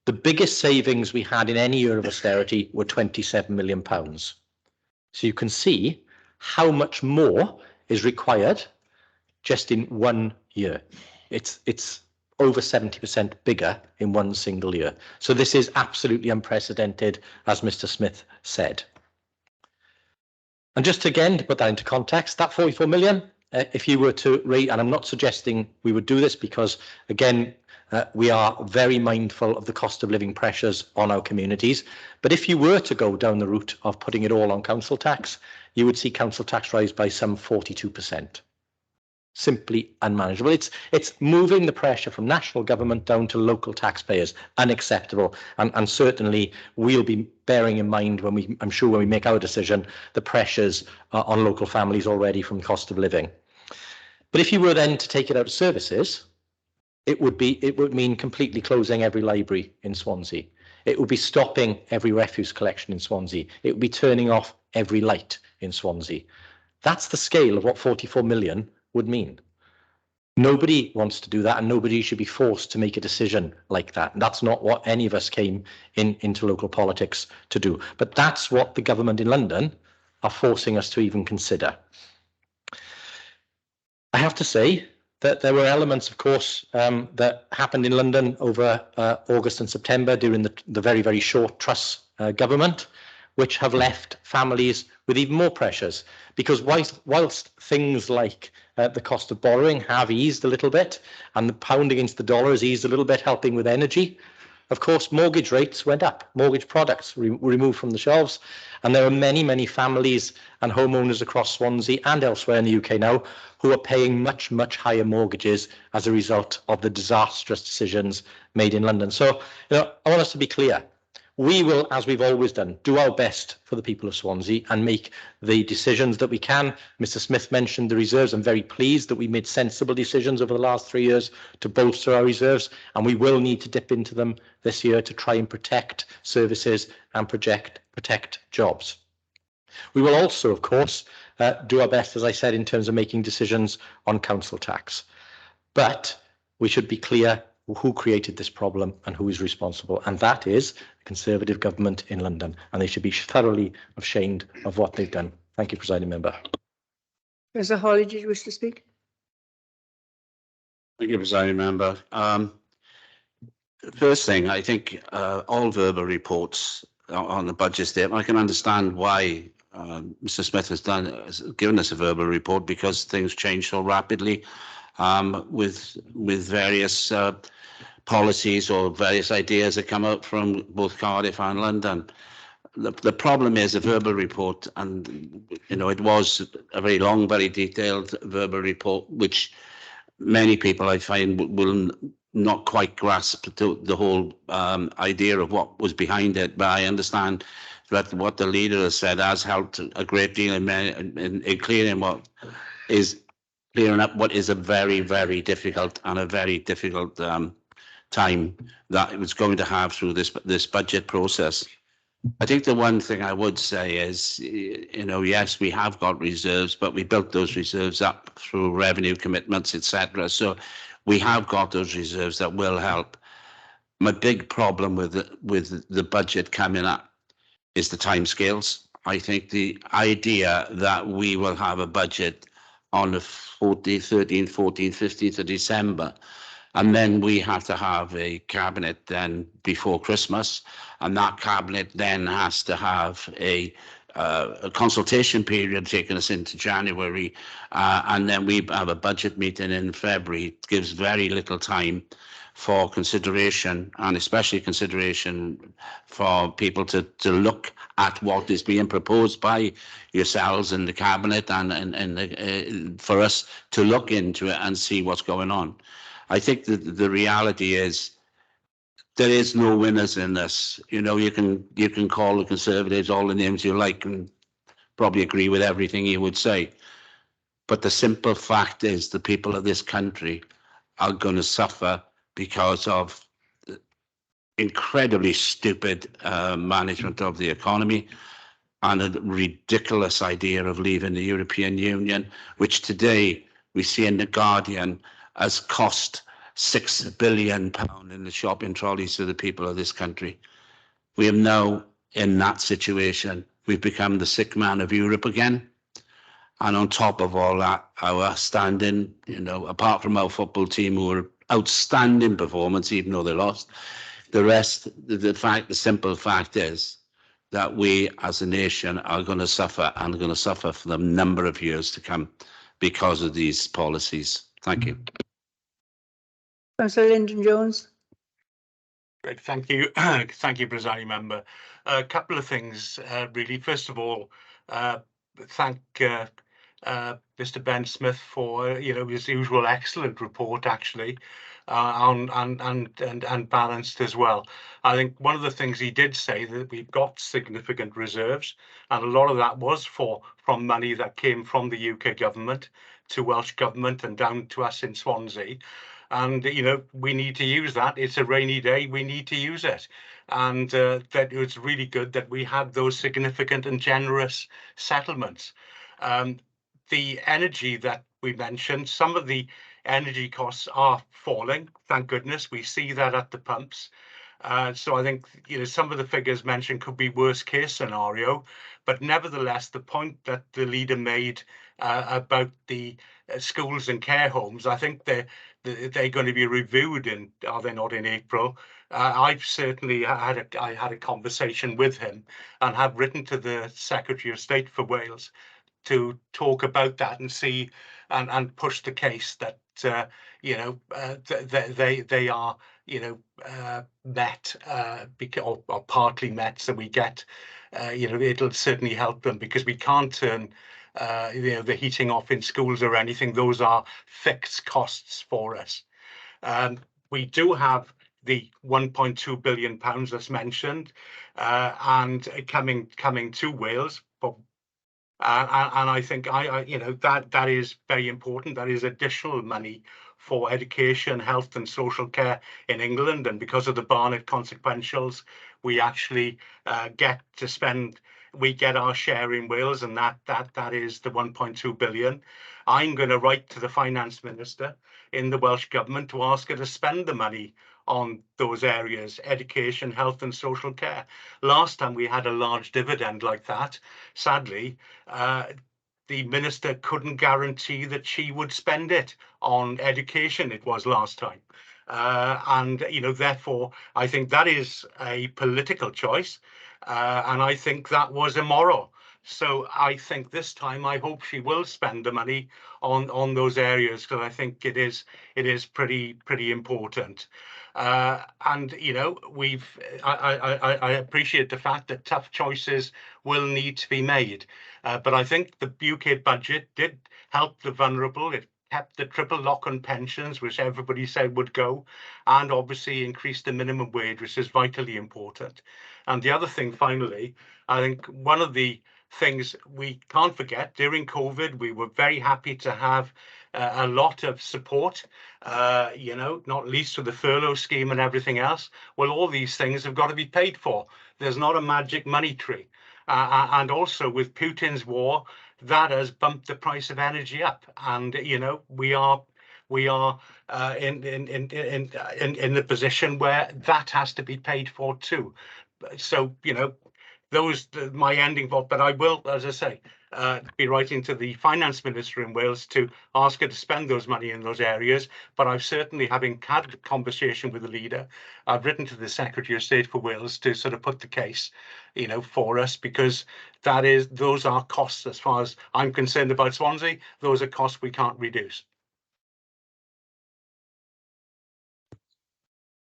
The biggest savings we had in any year of austerity were £27 million. So you can see how much more is required just in 1 year. It's over 70% bigger in one single year. So this is absolutely unprecedented, as Mr Smith said. And just again, to put that into context, that 44 million, if you were to rate, and I'm not suggesting we would do this because, again, we are very mindful of the cost of living pressures on our communities. But if you were to go down the route of putting it all on council tax, you would see council tax rise by some 42%. Simply unmanageable. It's moving the pressure from national government down to local taxpayers. Unacceptable. And certainly we'll be bearing in mind I'm sure when we make our decision, the pressures on local families already from cost of living. But if you were then to take it out of services, it would mean completely closing every library in Swansea. It would be stopping every refuse collection in Swansea. It would be turning off every light in Swansea. That's the scale of what 44 million would mean. Nobody wants to do that, and nobody should be forced to make a decision like that. And that's not what any of us came into local politics to do. But that's what the government in London are forcing us to even consider. I have to say that there were elements, of course, that happened in London over August and September during the very, very short Truss government, which have left families with even more pressures. Because whilst things like the cost of borrowing have eased a little bit, and the pound against the dollar has eased a little bit, helping with energy, of course, mortgage rates went up. Mortgage products were removed from the shelves. And there are many, many families and homeowners across Swansea and elsewhere in the UK now who are paying much, much higher mortgages as a result of the disastrous decisions made in London. So, I want us to be clear. We will, as we've always done, do our best for the people of Swansea and make the decisions that we can. Mr. Smith mentioned the reserves. I'm very pleased that we made sensible decisions over the last 3 years to bolster our reserves, and we will need to dip into them this year to try and protect services and protect jobs. We will also, of course, do our best, as I said, in terms of making decisions on council tax. But we should be clear who created this problem and who is responsible, and that is the Conservative government in London, and they should be thoroughly ashamed of what they've done. Thank you, Presiding Member. Councillor Hawley, did you wish to speak? Thank you, Presiding Member. First thing, I think all verbal reports on the budget statement, I can understand why Mr. Smith has given us a verbal report, because things change so rapidly with various policies or various ideas that come out from both Cardiff and London. The problem is a verbal report, and it was a very long, very detailed verbal report, which many people I find will not quite grasp the whole idea of what was behind it. But I understand that what the leader has said has helped a great deal in clearing up what is a very, very difficult and a very difficult time that it was going to have through this budget process. I think the one thing I would say is, yes, we have got reserves, but we built those reserves up through revenue commitments, etc. So we have got those reserves that will help. My big problem with the budget coming up is the timescales. I think the idea that we will have a budget on the 13th, 14th, 15th of December, and then we have to have a cabinet then before Christmas, and that cabinet then has to have a consultation period taking us into January, and then we have a budget meeting in February. It gives very little time for consideration, and especially consideration for people to look at what is being proposed by yourselves in the cabinet, and for us to look into it and see what's going on. I think that the reality is there is no winners in this. You can call the Conservatives all the names you like and probably agree with everything you would say. But the simple fact is the people of this country are going to suffer because of incredibly stupid management of the economy and a ridiculous idea of leaving the European Union, which today we see in The Guardian has cost £6 billion in the shopping trolleys to the people of this country. We are now in that situation. We've become the sick man of Europe again. And on top of all that, our standing, apart from our football team, who were outstanding performance, even though they lost, the simple fact is that we as a nation are going to suffer, and are going to suffer for the number of years to come because of these policies. Thank you. Councillor Lyndon Jones. Great, thank you. Thank you, Presiding Member. A couple of things, really. First of all, thank Mr. Ben Smith for his usual excellent report, actually, and balanced as well. I think one of the things he did say that we've got significant reserves, and a lot of that was from money that came from the UK government to Welsh government and down to us in Swansea. And we need to use that. It's a rainy day. We need to use it, and that it was really good that we had those significant and generous settlements. The energy that we mentioned, some of the energy costs are falling. Thank goodness, we see that at the pumps. So I think, you know, some of the figures mentioned could be worst case scenario, but nevertheless, the point that the leader made about the schools and care homes, I think they're going to be reviewed in, are they not, in April? I've certainly had a conversation with him and have written to the Secretary of State for Wales to talk about that and see and push the case that you know, they are, you know, met or partly met, so we get, you know, it'll certainly help them, because we can't turn you know, the heating off in schools or anything. Those are fixed costs for us. We do have the 1.2 billion pounds that's mentioned, and coming to Wales. But and I think you know, that is very important. That is additional money for education, health and social care in England. And because of the Barnett consequentials, we actually get to spend, we get our share in Wales, and that is the 1.2 billion. I'm going to write to the finance minister in the Welsh government to ask her to spend the money on those areas: education, health and social care. Last time we had a large dividend like that, sadly, the minister couldn't guarantee that she would spend it on education. It was last time. And, you know, therefore, I think that is a political choice. And I think that was immoral. So I think this time, I hope she will spend the money on those areas, because I think it is pretty important. And, you know, I appreciate the fact that tough choices will need to be made. But I think the UK budget did help the vulnerable. It kept the triple lock on pensions, which everybody said would go, and obviously increased the minimum wage, which is vitally important. And the other thing, finally, I think one of the things we can't forget, during COVID, we were very happy to have a lot of support, you know, not least with the furlough scheme and everything else. Well, all these things have got to be paid for. There's not a magic money tree. And also with Putin's war, that has bumped the price of energy up. And, you know, we are in the position where that has to be paid for too. So, you know, those my ending vote. But I will, as I say, be writing to the finance minister in Wales to ask her to spend those money in those areas. But I've certainly, having had a conversation with the leader, I've written to the Secretary of State for Wales to sort of put the case, you know, for us, because those are costs, as far as I'm concerned about Swansea. Those are costs we can't reduce.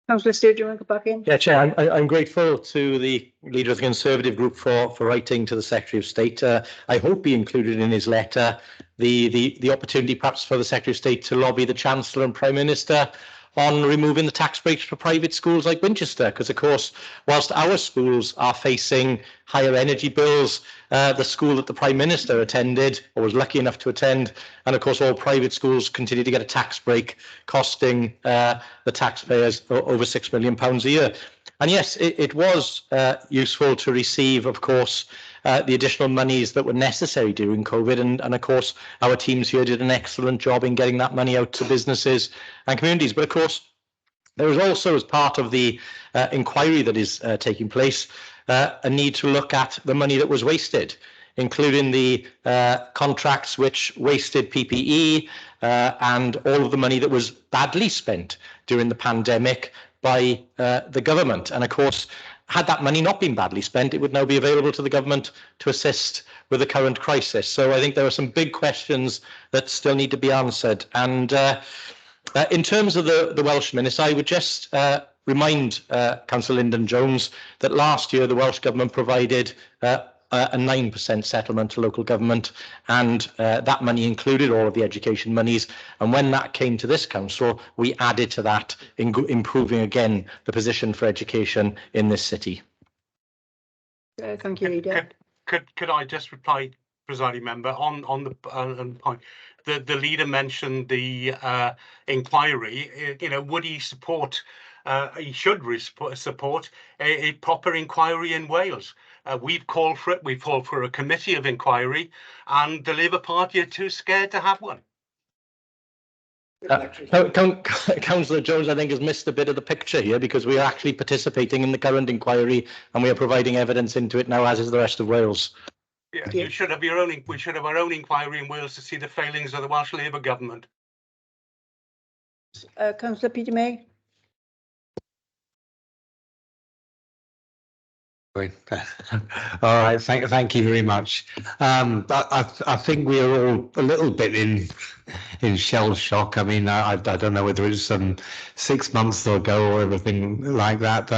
Councillor Stewart, do you want to go back in? Yeah, Chair, I'm grateful to the leader of the Conservative group for writing to the Secretary of State. I hope he included in his letter the opportunity perhaps for the Secretary of State to lobby the Chancellor and Prime Minister on removing the tax breaks for private schools like Winchester, because of course, whilst our schools are facing higher energy bills, the school that the Prime Minister attended, or was lucky enough to attend, and of course all private schools continue to get a tax break, costing the taxpayers over £6 million a year. And yes, it was useful to receive, of course, the additional monies that were necessary during COVID. And of course, our teams here did an excellent job in getting that money out to businesses and communities. But of course, there is also, as part of the inquiry that is taking place, a need to look at the money that was wasted, including the contracts which wasted PPE and all of the money that was badly spent during the pandemic by the government. And of course, had that money not been badly spent, it would now be available to the government to assist with the current crisis. So I think there are some big questions that still need to be answered. And in terms of the Welsh Minister, I would just remind Councillor Lyndon Jones that last year the Welsh Government provided a 9% settlement to local government, and that money included all of the education monies. And when that came to this council, we added to that, improving again the position for education in this city. Thank you, Leader. Could I just reply, presiding member, on the point? The leader mentioned the inquiry. You know, would he support? He should support a proper inquiry in Wales. We've called for it. We've called for a committee of inquiry, and the Labour Party are too scared to have one. Councillor Jones, I think, has missed a bit of the picture here because we are actually participating in the current inquiry and we are providing evidence into it now, as is the rest of Wales. Yeah, you should have your own. We should have our own inquiry in Wales to see the failings of the Welsh Labour government. Councillor Peter May. All right, thank you very much. I think we are all a little bit in shell shock. I mean, I don't know whether it's 6 months ago or everything like that.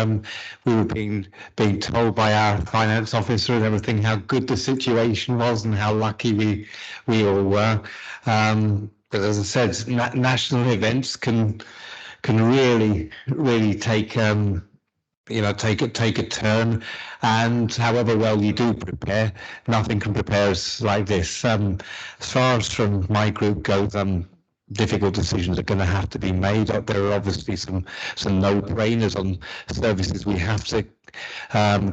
We were being told by our finance officer and everything how good the situation was and how lucky we all were. But as I said, national events can really take take a turn, and however well you do prepare, nothing can prepare us like this. As far as from my group goes, difficult decisions are going to have to be made. There are obviously some no-brainers on services we have to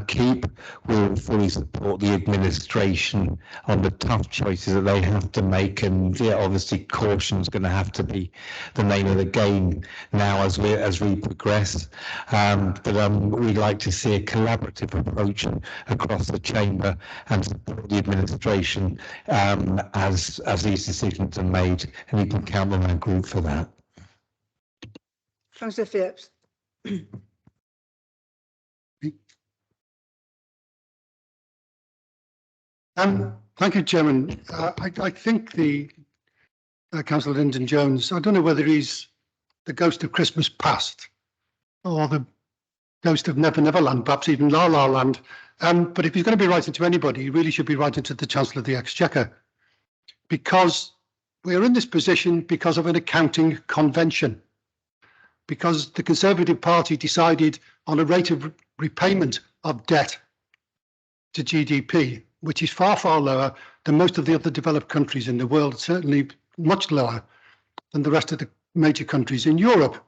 keep. We'll fully support the administration on the tough choices that they have to make, and yeah, obviously caution is going to have to be the name of the game now as we progress. But we'd like to see a collaborative approach across the chamber and support the administration as these decisions are made, and you can count on our group for that. Councillor Phillips. Thank you, Chairman. I think the Councillor Lyndon Jones, I don't know whether he's the ghost of Christmas past or the ghost of Never Never Land, perhaps even La La Land. But if he's going to be writing to anybody, he really should be writing to the Chancellor of the Exchequer, because we are in this position because of an accounting convention, because the Conservative Party decided on a rate of repayment of debt to GDP, which is far, far lower than most of the other developed countries in the world, certainly much lower than the rest of the major countries in Europe.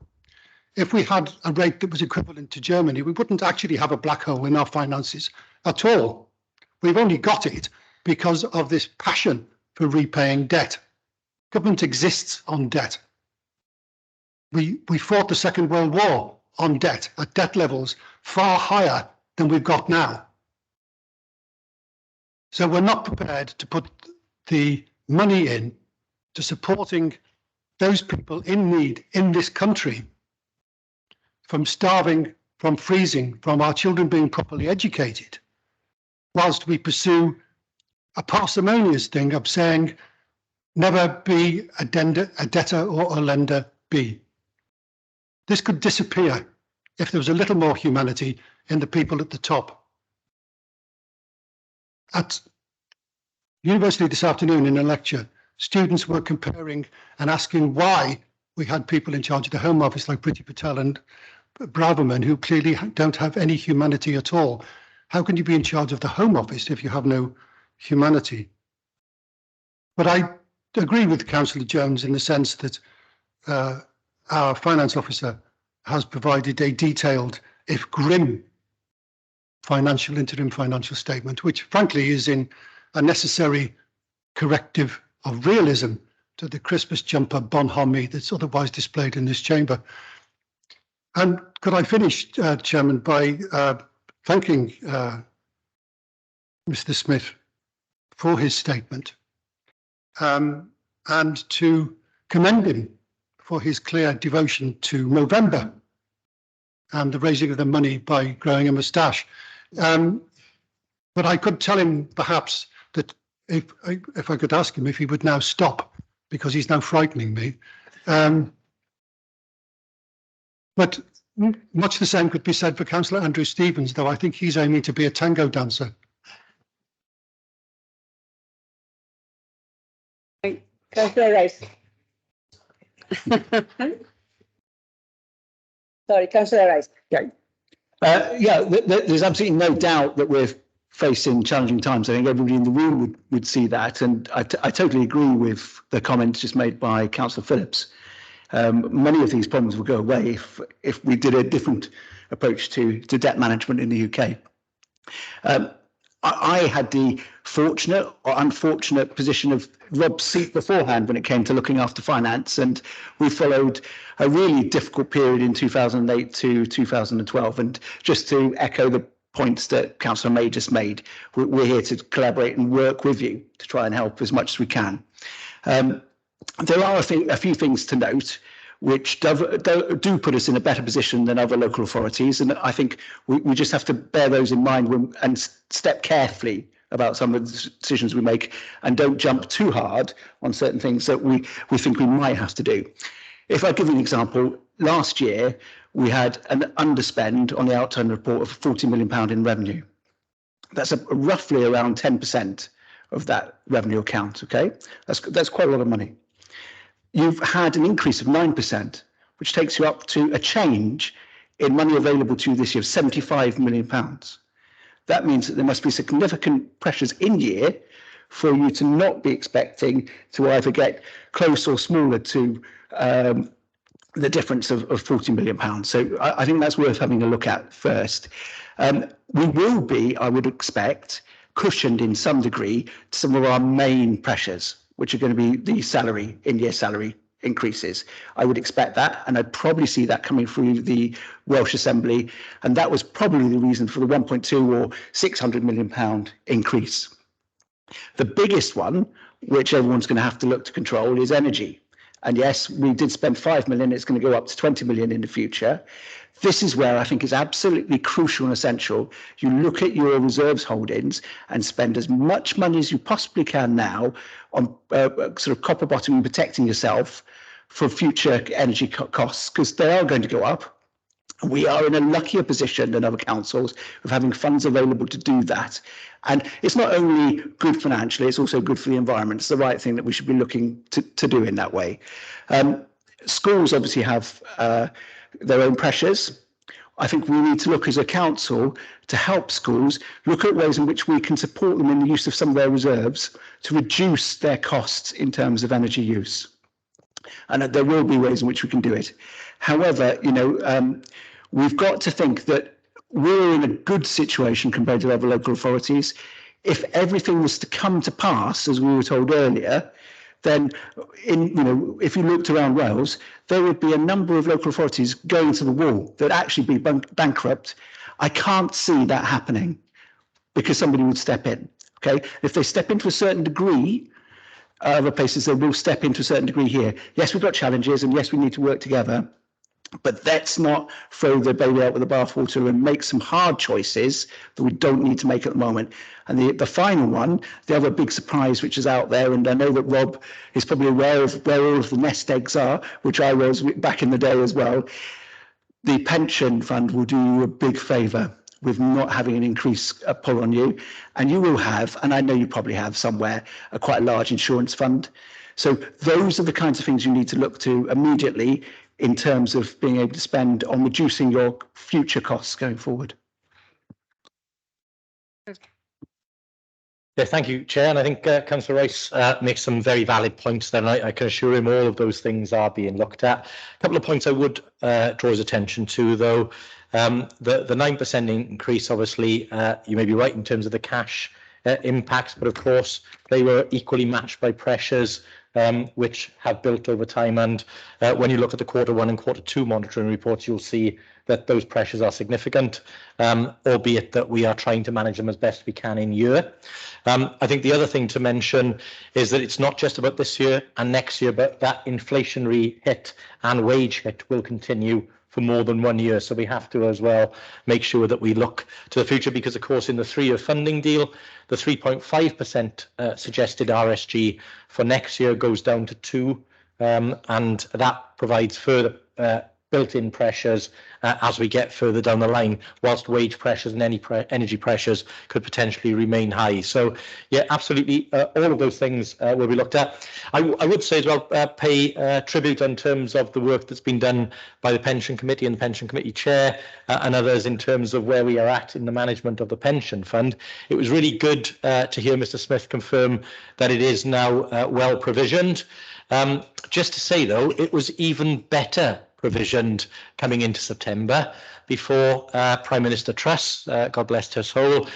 If we had a rate that was equivalent to Germany, we wouldn't actually have a black hole in our finances at all. We've only got it because of this passion for repaying debt. Government exists on debt. We fought the Second World War on debt, at debt levels far higher than we've got now. So we're not prepared to put the money in to supporting those people in need in this country, from starving, from freezing, from our children being properly educated, whilst we pursue a parsimonious thing of saying, never be a debtor or a lender be. This could disappear if there was a little more humanity in the people at the top. At university this afternoon in a lecture, students were comparing and asking why we had people in charge of the Home Office like Priti Patel and Braverman, who clearly don't have any humanity at all. How can you be in charge of the Home Office if you have no humanity? But I agree with Councillor Jones in the sense that our finance officer has provided a detailed, if grim, interim financial statement, which frankly is in a necessary corrective of realism to the Christmas jumper bonhomie that's otherwise displayed in this chamber. And could I finish, Chairman, by thanking Mr. Smith for his statement, and to commend him for his clear devotion to Movember and the raising of the money by growing a moustache. But I could tell him perhaps that if I could ask him if he would now stop, because he's now frightening me. But much the same could be said for Councillor Andrew Stevens, though I think he's aiming to be a tango dancer. Councillor Rice. Sorry, Councillor Rice. There's absolutely no doubt that we're facing challenging times. I think everybody in the room would see that, and I totally agree with the comments just made by Councillor Phillips. Many of these problems would go away if we did a different approach to debt management in the UK. I had the fortunate or unfortunate position of Rob's seat beforehand when it came to looking after finance, and we followed a really difficult period in 2008 to 2012. And just to echo the points that Councillor May just made, we're here to collaborate and work with you to try and help as much as we can. There are a few things to note which do put us in a better position than other local authorities. And I think we just have to bear those in mind and step carefully about some of the decisions we make, and don't jump too hard on certain things that we think we might have to do. If I give you an example, last year we had an underspend on the outturn report of £40 million in revenue. That's roughly around 10% of that revenue account, okay? That's quite a lot of money. You've had an increase of 9%, which takes you up to a change in money available to you this year of £75 million. That means that there must be significant pressures in year for you to not be expecting to either get close or smaller to the difference of £40 million. So I think that's worth having a look at first. We will be, I would expect, cushioned in some degree to some of our main pressures, which are going to be the salary, in-year salary increases. I would expect that, and I'd probably see that coming through the Welsh Assembly, and that was probably the reason for the 1.2 or £600 million increase. The biggest one, which everyone's going to have to look to control, is energy. And yes, we did spend 5 million, it's going to go up to 20 million in the future. This is where I think it's absolutely crucial and essential. You look at your reserves holdings and spend as much money as you possibly can now on sort of copper bottom and protecting yourself for future energy costs, because they are going to go up. We are in a luckier position than other councils of having funds available to do that. And it's not only good financially, it's also good for the environment. It's the right thing that we should be looking to do in that way. Schools obviously have their own pressures. I think we need to look as a council to help schools, look at ways in which we can support them in the use of some of their reserves to reduce their costs in terms of energy use. And there will be ways in which we can do it. However, we've got to think that we're in a good situation compared to other local authorities. If everything was to come to pass, as we were told earlier, then if you looked around Wales, there would be a number of local authorities going to the wall that would actually be bankrupt. I can't see that happening because somebody would step in. Okay, if they step into a certain degree, other places they will step into a certain degree here. Yes, we've got challenges, and yes, we need to work together. But let's not throw the baby out with the bathwater and make some hard choices that we don't need to make at the moment. And the final one, the other big surprise which is out there, and I know that Rob is probably aware of where all of the nest eggs are, which I was back in the day as well. The pension fund will do you a big favour with not having an increase pull on you. And you will have, and I know you probably have somewhere, a quite large insurance fund. So those are the kinds of things you need to look to immediately in terms of being able to spend on reducing your future costs going forward. Yeah, thank you, Chair. And I think Councillor Rice makes some very valid points there. And I can assure him all of those things are being looked at. A couple of points I would draw his attention to, though. The 9% increase, obviously, you may be right in terms of the cash impacts, but of course, they were equally matched by pressures which have built over time. And when you look at the Q1 and Q2 monitoring reports, you'll see that those pressures are significant, albeit that we are trying to manage them as best we can in year. I think the other thing to mention is that it's not just about this year and next year, but that inflationary hit and wage hit will continue for more than 1 year. So we have to as well make sure that we look to the future, because of course in the 3-year funding deal, the 3.5% suggested RSG for next year goes down to 2%, and that provides further built-in pressures as we get further down the line, whilst wage pressures and energy pressures could potentially remain high. So yeah, absolutely, all of those things will be looked at. I would say as well, pay tribute in terms of the work that's been done by the Pension Committee and the Pension Committee Chair and others in terms of where we are at in the management of the pension fund. It was really good to hear Mr. Smith confirm that it is now well provisioned. Just to say though, it was even better provisioned coming into September before Prime Minister Truss, God bless her soul,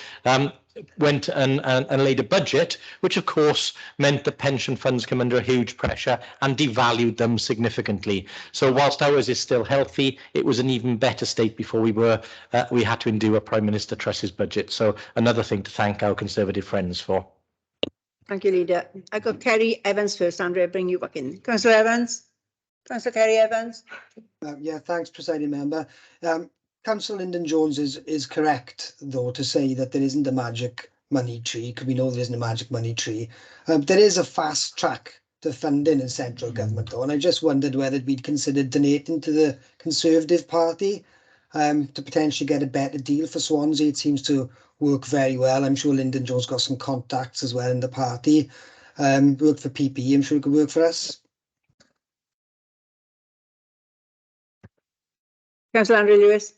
went and laid a budget, which of course meant that pension funds came under a huge pressure and devalued them significantly. So whilst ours is still healthy, it was an even better state before we had to endure Prime Minister Truss's budget. So another thing to thank our Conservative friends for. Thank you, Leader. I got Kerry Evans first. Andrea, bring you back in. Councillor Evans. Councillor Kerry Evans. Yeah, thanks, Presiding Member. Councillor Lyndon Jones is correct, though, to say that there isn't a magic money tree, because we know there isn't a magic money tree. There is a fast track to funding in central government, though, and I just wondered whether we'd considered donating to the Conservative Party to potentially get a better deal for Swansea. It seems to work very well. I'm sure Lyndon Jones got some contacts as well in the party. Work for PPE, I'm sure it could work for us. Councillor Andrew Lewis.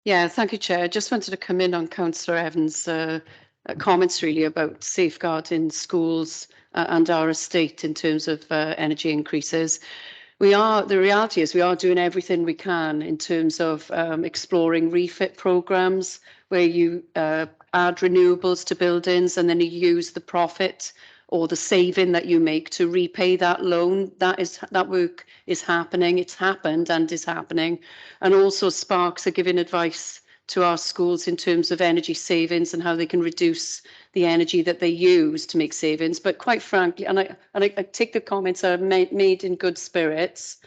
Yeah, thank you, Chair. I just wanted to come in on Councillor Evans' comments really about safeguarding schools and our estate in terms of energy increases. The reality is we are doing everything we can in terms of exploring refit programs where you add renewables to buildings and then you use the profit or the saving that you make to repay that loan. That work is happening. It's happened and is happening. And also Sparks are giving advice to our schools in terms of energy savings and how they can reduce the energy that they use to make savings. But quite frankly, and I take the comments are made in good spirits,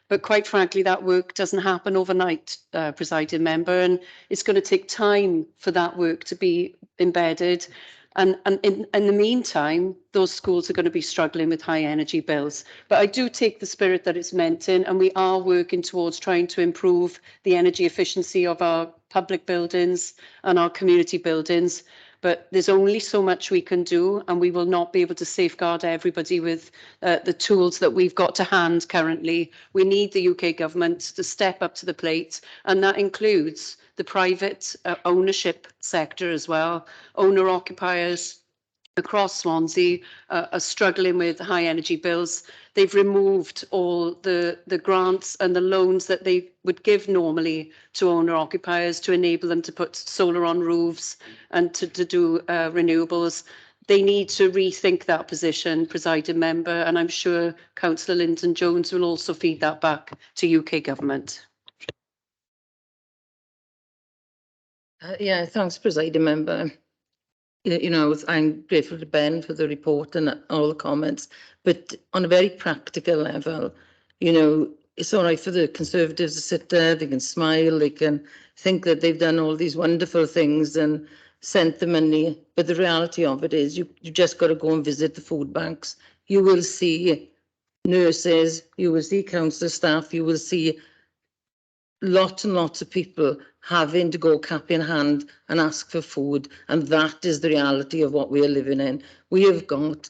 but quite frankly, that work doesn't happen overnight, Presiding Member, and it's going to take time for that work to be embedded. And in the meantime, those schools are going to be struggling with high energy bills. But I do take the spirit that it's meant in, and we are working towards trying to improve the energy efficiency of our public buildings and our community buildings. But there's only so much we can do, and we will not be able to safeguard everybody with the tools that we've got to hand currently. We need the UK government to step up to the plate, and that includes the private ownership sector as well. Owner-occupiers across Swansea are struggling with high energy bills. They've removed all the grants and the loans that they would give normally to owner-occupiers to enable them to put solar on roofs and to do renewables. They need to rethink that position, Presiding Member, and I'm sure Councillor Lyndon Jones will also feed that back to UK government. Yeah, thanks, Presiding Member. You know, I'm grateful to Ben for the report and all the comments, but on a very practical level, you know, it's all right for the Conservatives to sit there, they can smile, they can think that they've done all these wonderful things and sent the money, but the reality of it is you just got to go and visit the food banks. You will see nurses, you will see council staff, you will see lots and lots of people having to go cap in hand and ask for food, and that is the reality of what we are living in. We have got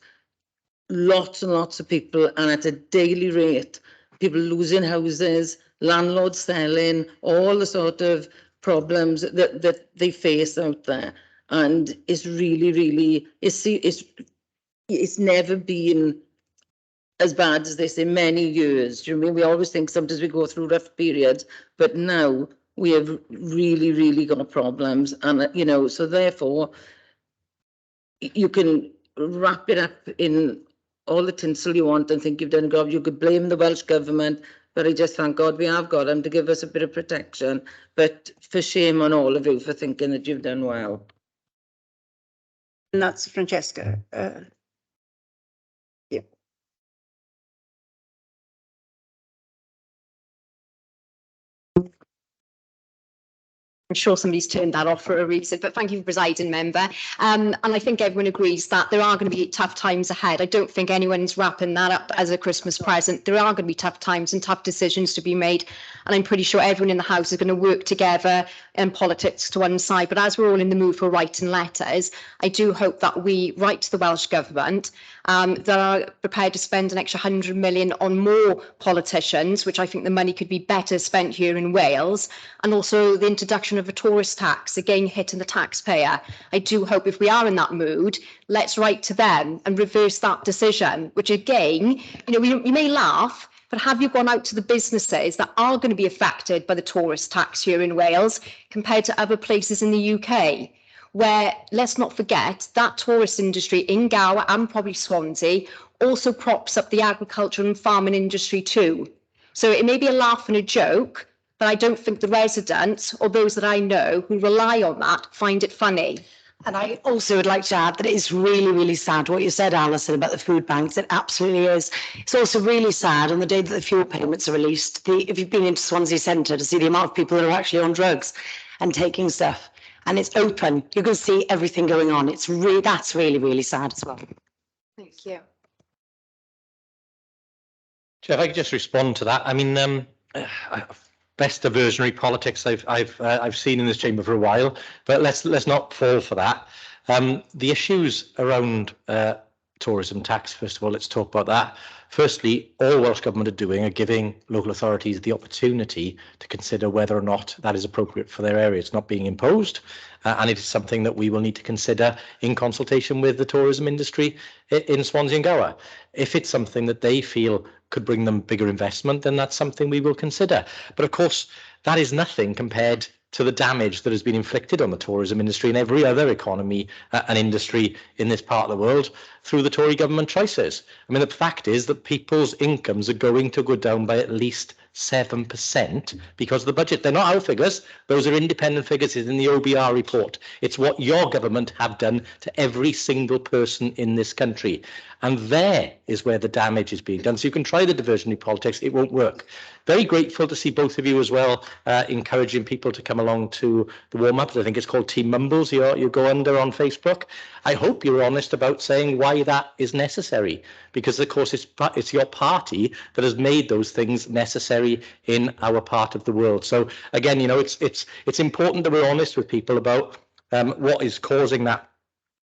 lots and lots of people, and at a daily rate, people losing houses, landlords selling, all the sort of problems that they face out there, and it's really it's never been as bad as this in many years. Do you know what I mean? We always think sometimes we go through rough periods, but now we have really got problems. And, you know, so therefore, you can wrap it up in all the tinsel you want and think you've done a job. You could blame the Welsh Government, but I just thank God we have got them to give us a bit of protection. But for shame on all of you for thinking that you've done well. And that's Francesca. Yeah. I'm sure somebody's turned that off for a reason, but thank you, Presiding Member. And I think everyone agrees that there are going to be tough times ahead. I don't think anyone's wrapping that up as a Christmas present. There are going to be tough times and tough decisions to be made. And I'm pretty sure everyone in the House is going to work together and politics to one side. But as we're all in the mood for writing letters, I do hope that we write to the Welsh Government that are prepared to spend an extra 100 million on more politicians, which I think the money could be better spent here in Wales, and also the introduction of a tourist tax, again hitting the taxpayer. I do hope if we are in that mood, let's write to them and reverse that decision, which again, you know, you may laugh, but have you gone out to the businesses that are going to be affected by the tourist tax here in Wales compared to other places in the UK? where, let's not forget, that tourist industry in Gower and probably Swansea also props up the agriculture and farming industry too. So it may be a laugh and a joke, but I don't think the residents or those that I know who rely on that find it funny. And I also would like to add that it is really, really sad what you said, Alison, about the food banks. It absolutely is. It's also really sad on the day that the fuel payments are released, if you've been into Swansea Centre, to see the amount of people that are actually on drugs and taking stuff. And it's open. You can see everything going on. That's really, really sad as well. Thank you. Chair, if I could just respond to that. I mean, best diversionary politics I've seen in this chamber for a while, but let's not fall for that. The issues around tourism tax, first of all, let's talk about that. Firstly, all Welsh Government are doing are giving local authorities the opportunity to consider whether or not that is appropriate for their area. It's not being imposed, and it is something that we will need to consider in consultation with the tourism industry in Swansea and Gower. If it's something that they feel could bring them bigger investment, then that's something we will consider. But of course, that is nothing compared to the damage that has been inflicted on the tourism industry and every other economy and industry in this part of the world through the Tory government choices. I mean, the fact is that people's incomes are going to go down by at least 7% because of the budget. They're not our figures. Those are independent figures in the OBR report. It's what your government have done to every single person in this country. And there is where the damage is being done. So you can try the diversionary politics. It won't work. Very grateful to see both of you as well, encouraging people to come along to the warm-ups. I think it's called Team Mumbles you go under on Facebook. I hope you're honest about saying why that is necessary, because of course it's your party that has made those things necessary in our part of the world. So again, you know, it's important that we're honest with people about what is causing that.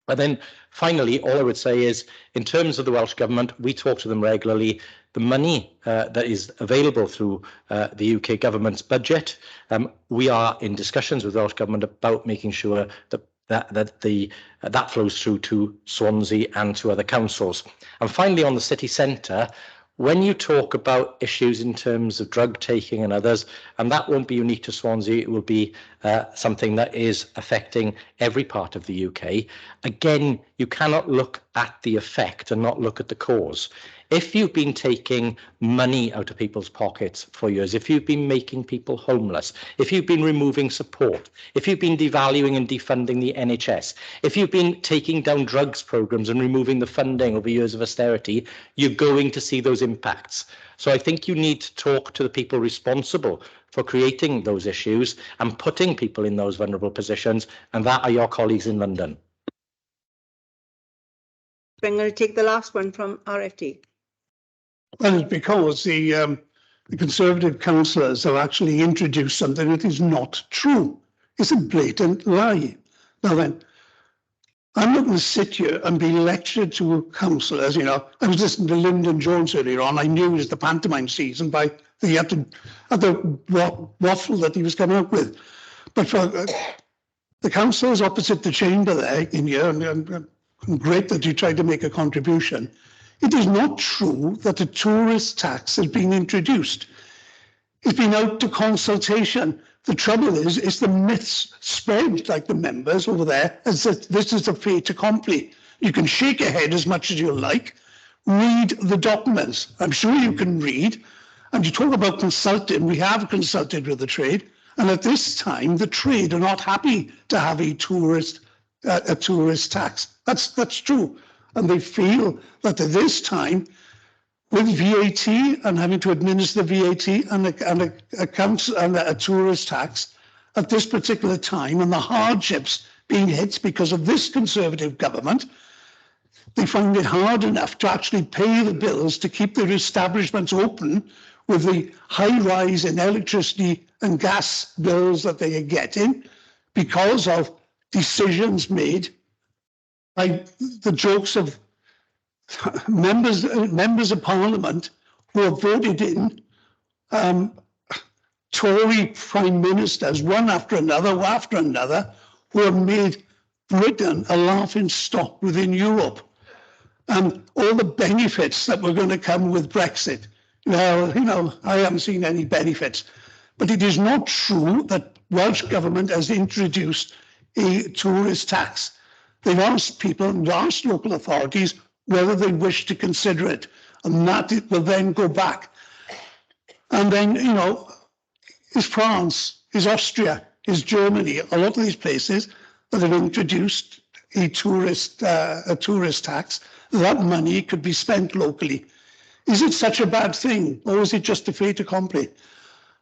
And then finally, all I would say is, in terms of the Welsh Government, we talk to them regularly. The money that is available through the UK Government's budget, we are in discussions with the Welsh Government about making sure that flows through to Swansea and to other councils. And finally, on the city centre, when you talk about issues in terms of drug taking and others, and that won't be unique to Swansea, it will be something that is affecting every part of the UK. Again, you cannot look at the effect and not look at the cause. If you've been taking money out of people's pockets for years, if you've been making people homeless, if you've been removing support, if you've been devaluing and defunding the NHS, if you've been taking down drugs programs and removing the funding over years of austerity, you're going to see those impacts. So I think you need to talk to the people responsible for creating those issues and putting people in those vulnerable positions, and that are your colleagues in London. I'm going to take the last one from RFT. Well, it's because the Conservative councillors have actually introduced something that is not true. It's a blatant lie. Now then, I'm not going to sit here and be lectured to councillors. You know, I was listening to Lyndon Jones earlier on. I knew it was the pantomime season by the waffle that he was coming up with. But for the councillors opposite the chamber there in here, and great that you tried to make a contribution. It is not true that a tourist tax has been introduced. It's been out to consultation. The trouble is, it's the myths spread, like the members over there, as that this is a fait accompli. You can shake your head as much as you like. Read the documents. I'm sure you can read. And you talk about consulting. We have consulted with the trade. And at this time, the trade are not happy to have a tourist tax. That's true. And they feel that at this time, with VAT and having to administer VAT and a tourist tax at this particular time, and the hardships being hit because of this Conservative government, they find it hard enough to actually pay the bills to keep their establishments open with the high rise in electricity and gas bills that they are getting because of decisions made by the jokes of members of Parliament who have voted in Tory prime ministers, one after another, who have made Britain a laughing stock within Europe. And all the benefits that were going to come with Brexit. Well, you know, I haven't seen any benefits. But it is not true that Welsh Government has introduced a tourist tax. They've asked people and asked local authorities whether they wish to consider it, and that it will then go back. And then, you know, is France, is Austria, is Germany, a lot of these places that have introduced a tourist tax, that money could be spent locally. Is it such a bad thing, or is it just a fait accompli?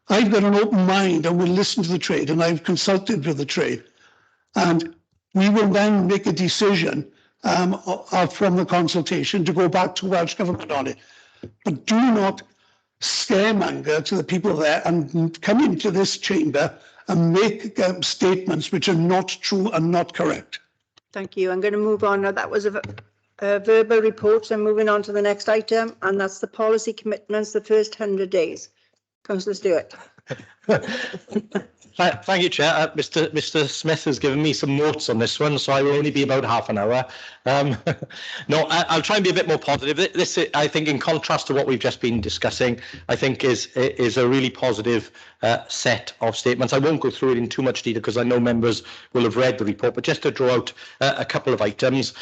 I've got an open mind and will listen to the trade, and I've consulted with the trade. And we will then make a decision from the consultation to go back to Welsh Government on it. But do not scaremonger to the people there and come into this chamber and make statements which are not true and not correct. Thank you. I'm going to move on now. That was a verbal report. So I'm moving on to the next item, and that's the policy commitments, the first 100 days. Councillor Stewart. Thank you, Chair. Mr. Smith has given me some notes on this one, so I will only be about half an hour. No, I'll try and be a bit more positive. This, I think, in contrast to what we've just been discussing, I think is a really positive set of statements. I won't go through it in too much detail because I know members will have read the report, but just to draw out a couple of items.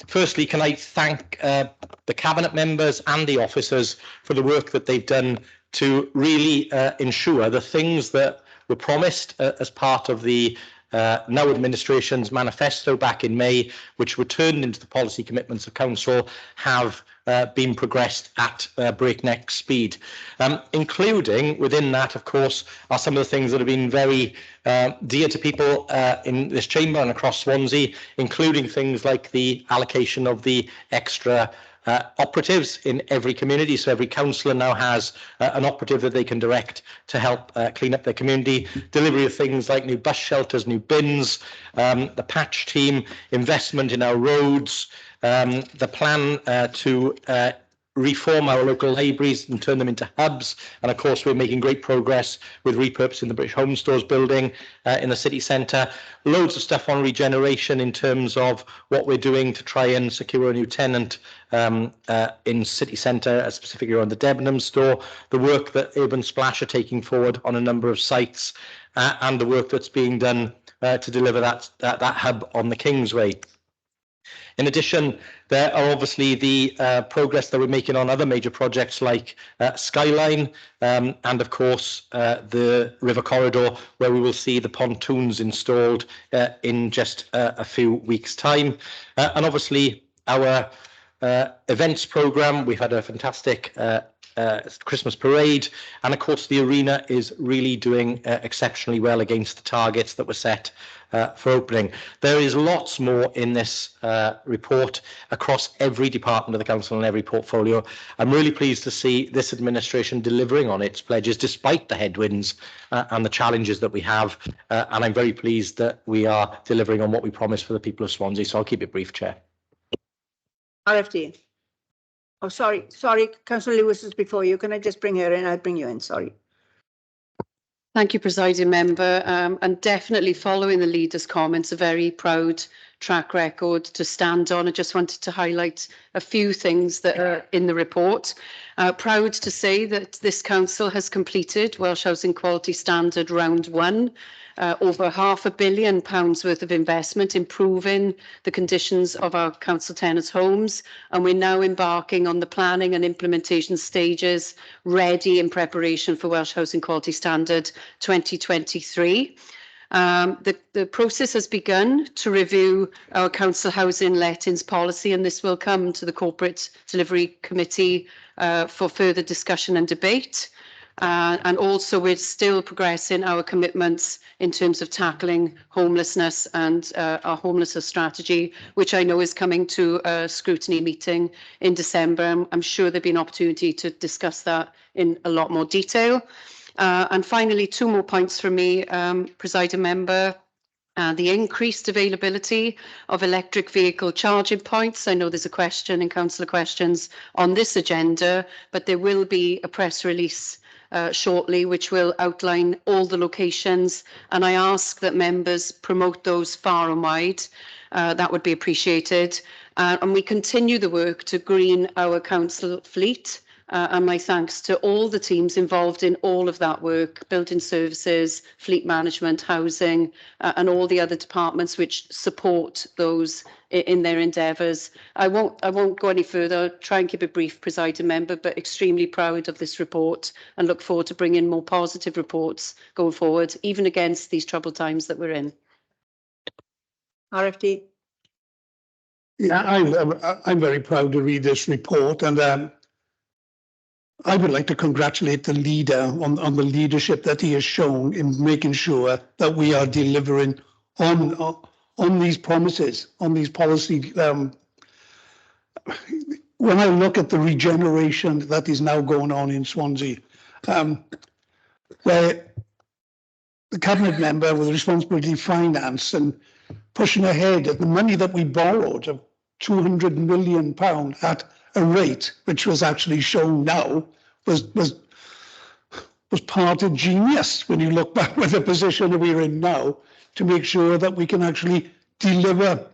Firstly, can I thank the Cabinet members and the officers for the work that they've done to really ensure the things that were promised as part of the now administration's manifesto back in May, which were turned into the policy commitments of Council, have been progressed at breakneck speed. Including within that, of course, are some of the things that have been very dear to people in this chamber and across Swansea, including things like the allocation of the extra operatives in every community. So every councillor now has an operative that they can direct to help clean up their community. Delivery of things like new bus shelters, new bins, the patch team, investment in our roads, the plan to reform our local libraries and turn them into hubs. And of course, we're making great progress with repurposing the British Home Stores building in the city centre. Loads of stuff on regeneration in terms of what we're doing to try and secure a new tenant in city centre, specifically around the Debenham store, the work that Urban Splash are taking forward on a number of sites, and the work that's being done to deliver that hub on the Kingsway. In addition, there are obviously the progress that we're making on other major projects like Skyline and, of course, the River Corridor, where we will see the pontoons installed in just a few weeks' time. And obviously, our events programme, we've had a fantastic Christmas parade, and of course the arena is really doing exceptionally well against the targets that were set for opening. There is lots more in this report across every department of the council and every portfolio. I'm really pleased to see this administration delivering on its pledges despite the headwinds and the challenges that we have, and I'm very pleased that we are delivering on what we promised for the people of Swansea. So I'll keep it brief, Chair. RFD. Oh, sorry, Councillor Lewis is before you. Can I just bring her in? I'll bring you in, sorry. Thank you, Presiding Member, and definitely following the leader's comments, a very proud track record to stand on. I just wanted to highlight a few things that are in the report. Proud to say that this council has completed Welsh Housing Quality Standard Round 1, over £500 million worth of investment improving the conditions of our council tenants' homes, and we're now embarking on the planning and implementation stages ready in preparation for Welsh Housing Quality Standard 2023. The process has begun to review our council housing lettings policy, and this will come to the Corporate Delivery Committee for further discussion and debate. And also we're still progressing our commitments in terms of tackling homelessness and our homelessness strategy, which I know is coming to a scrutiny meeting in December. I'm sure there'll be an opportunity to discuss that in a lot more detail. And finally, two more points from me, Presiding Member. The increased availability of electric vehicle charging points. I know there's a question in councillor questions on this agenda, but there will be a press release shortly, which will outline all the locations, and I ask that members promote those far and wide. That would be appreciated. And we continue the work to green our council fleet And my thanks to all the teams involved in all of that work, building services, fleet management, housing, and all the other departments which support those in their endeavours. I won't go any further. I'll try and keep it brief, presiding member, but extremely proud of this report and look forward to bringing more positive reports going forward, even against these troubled times that we're in. RFD. Yeah, I'm very proud to read this report, and I would like to congratulate the leader on the leadership that he has shown in making sure that we are delivering on these promises, on these policy. When I look at the regeneration that is now going on in Swansea, where the cabinet member with responsibility for finance and pushing ahead at the money that we borrowed of £200 million at a rate which was actually shown now was part of genius when you look back with the position that we're in now to make sure that we can actually deliver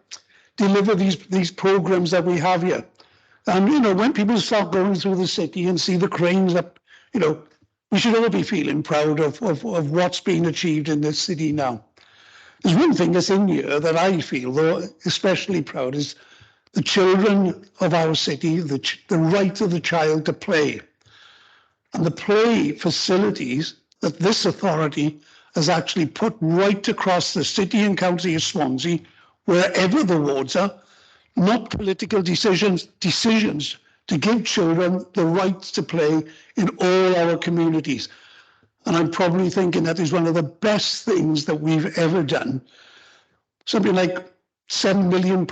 these programs that we have here. And you know, when people start going through the city and see the cranes up, you know, we should all be feeling proud of what's been achieved in this city now. There's one thing that's in here that I feel, though, especially proud is the children of our city, the right of the child to play. And the play facilities that this authority has actually put right across the city and county of Swansea, wherever the wards are, not political decisions to give children the rights to play in all our communities. And I'm probably thinking that is one of the best things that we've ever done. Something like £7 million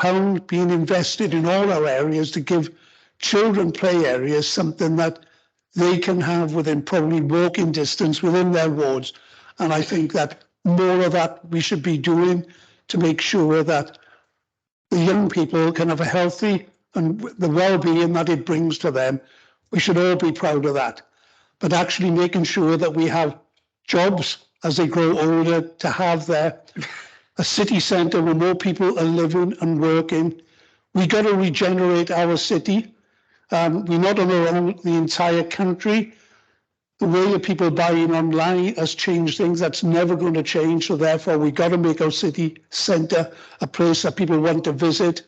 being invested in all our areas to give children play areas, something that they can have within probably walking distance within their wards. And I think that more of that we should be doing to make sure that the young people can have a healthy and the well-being that it brings to them. We should all be proud of that. But actually making sure that we have jobs as they grow older to have there, a city centre where more people are living and working. We got to regenerate our city. We're not on our own, the entire country. The way that people buying online has changed things. That's never going to change. So therefore, we got to make our city centre a place that people want to visit,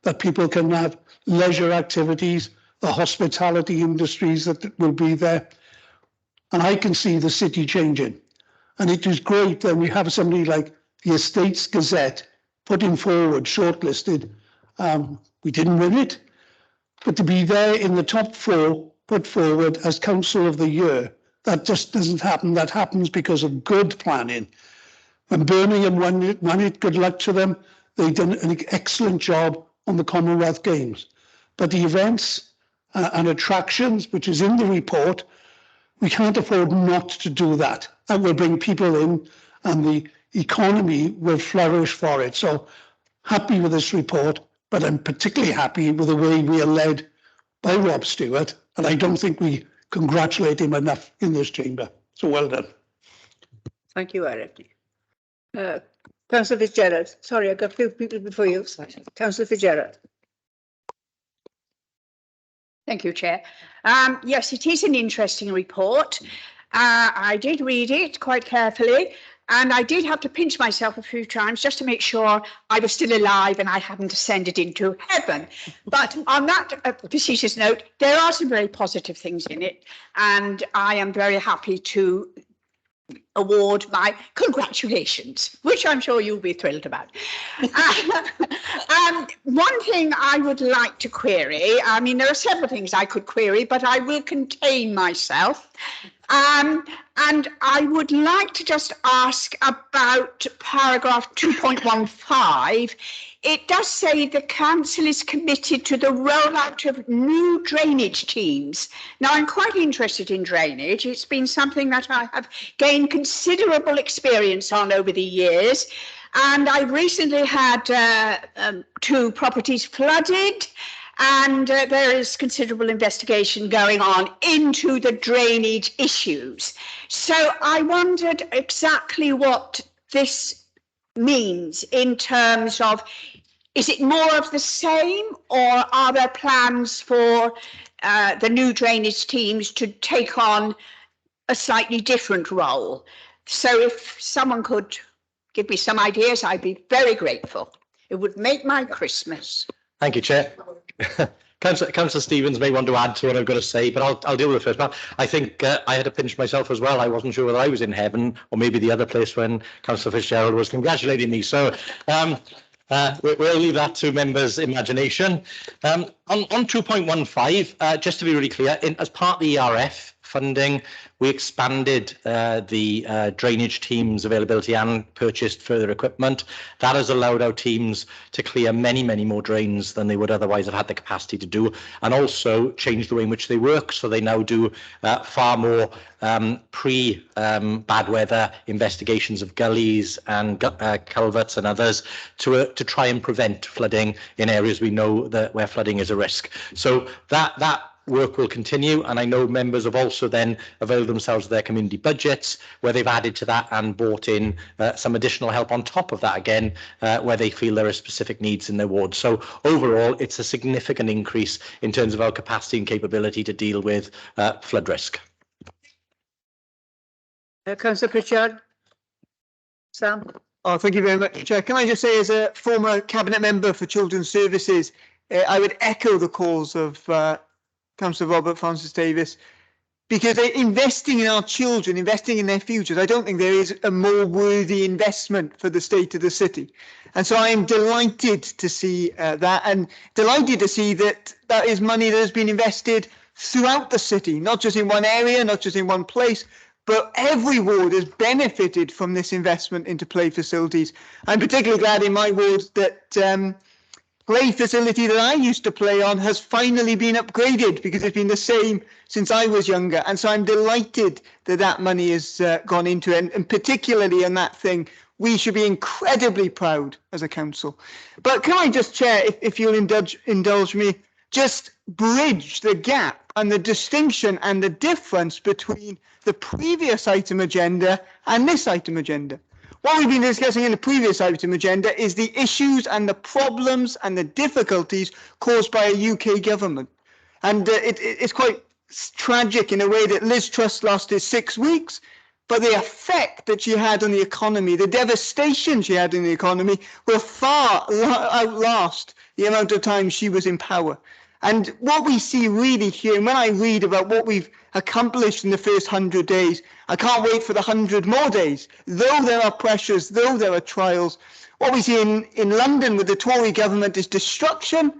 that people can have leisure activities, the hospitality industries that will be there. And I can see the city changing. And it is great that we have somebody like the Estates Gazette putting forward, shortlisted. We didn't win it, but to be there in the top 4, put forward as Council of the Year, that just doesn't happen. That happens because of good planning. When Birmingham won it, good luck to them. They've done an excellent job on the Commonwealth Games. But the events and attractions, which is in the report, we can't afford not to do that. That will bring people in and the economy will flourish for it. So happy with this report, but I'm particularly happy with the way we are led by Rob Stewart. And I don't think we congratulate him enough in this chamber. So well done. Thank you, RFD. Councillor Fitzgerald. Sorry, I've got a few people before you. Councillor Fitzgerald. Thank you, Chair. Yes, it is an interesting report. I did read it quite carefully, and I did have to pinch myself a few times just to make sure I was still alive and I hadn't descended into heaven. But on that facetious note, there are some very positive things in it, and I am very happy to award my congratulations, which I'm sure you'll be thrilled about. One thing I would like to query, I mean, there are several things I could query, but I will contain myself. And I would like to just ask about paragraph 2.15. It does say the council is committed to the rollout of new drainage teams. Now, I'm quite interested in drainage. It's been something that I have gained considerable experience on over the years. And I recently had 2 properties flooded, and there is considerable investigation going on into the drainage issues. So I wondered exactly what this means in terms of, is it more of the same, or are there plans for the new drainage teams to take on a slightly different role. So if someone could give me some ideas, I'd be very grateful. It would make my Christmas. Thank you, Chair. Councillor Stevens may want to add to what I've got to say, but I'll deal with it first. But I think I had to pinch myself as well. I wasn't sure whether I was in heaven or maybe the other place when Councillor Fitzgerald was congratulating me. So we'll leave that to members' imagination. On 2.15, just to be really clear, as part of the ERF funding, we expanded the drainage team's availability and purchased further equipment. That has allowed our teams to clear many, many more drains than they would otherwise have had the capacity to do, and also changed the way in which they work. So they now do far more pre-bad weather investigations of gullies and culverts and others to try and prevent flooding in areas we know that where flooding is a risk. So that work will continue, and I know members have also then availed themselves of their community budgets where they've added to that and brought in some additional help on top of that again where they feel there are specific needs in their ward. So overall it's a significant increase in terms of our capacity and capability to deal with flood risk. Councillor Pritchard. Sam. Oh, thank you very much, Chair. Can I just say, as a former Cabinet Member for Children's Services, I would echo the calls of Councillor Robert Francis Davis, because investing in our children, investing in their futures, I don't think there is a more worthy investment for the state of the city. And so I am delighted to see that, and delighted to see that that is money that has been invested throughout the city, not just in one area, not just in one place, but every ward has benefited from this investment into play facilities. I'm particularly glad in my ward that play facility that I used to play on has finally been upgraded, because it's been the same since I was younger. And so I'm delighted that that money has gone into it, and particularly on that thing, we should be incredibly proud as a council. But can I just, Chair, if you'll indulge me, just bridge the gap and the distinction and the difference between the previous item agenda and this item agenda. What we've been discussing in the previous item agenda is the issues and the problems and the difficulties caused by a UK government. And it's quite tragic in a way that Liz Truss lasted 6 weeks, but the effect that she had on the economy, the devastation she had in the economy, will far outlast the amount of time she was in power. And what we see really here, and when I read about what we've accomplished in the first 100 days, I can't wait for the 100 more days. Though there are pressures, though there are trials, what we see in London with the Tory government is destruction.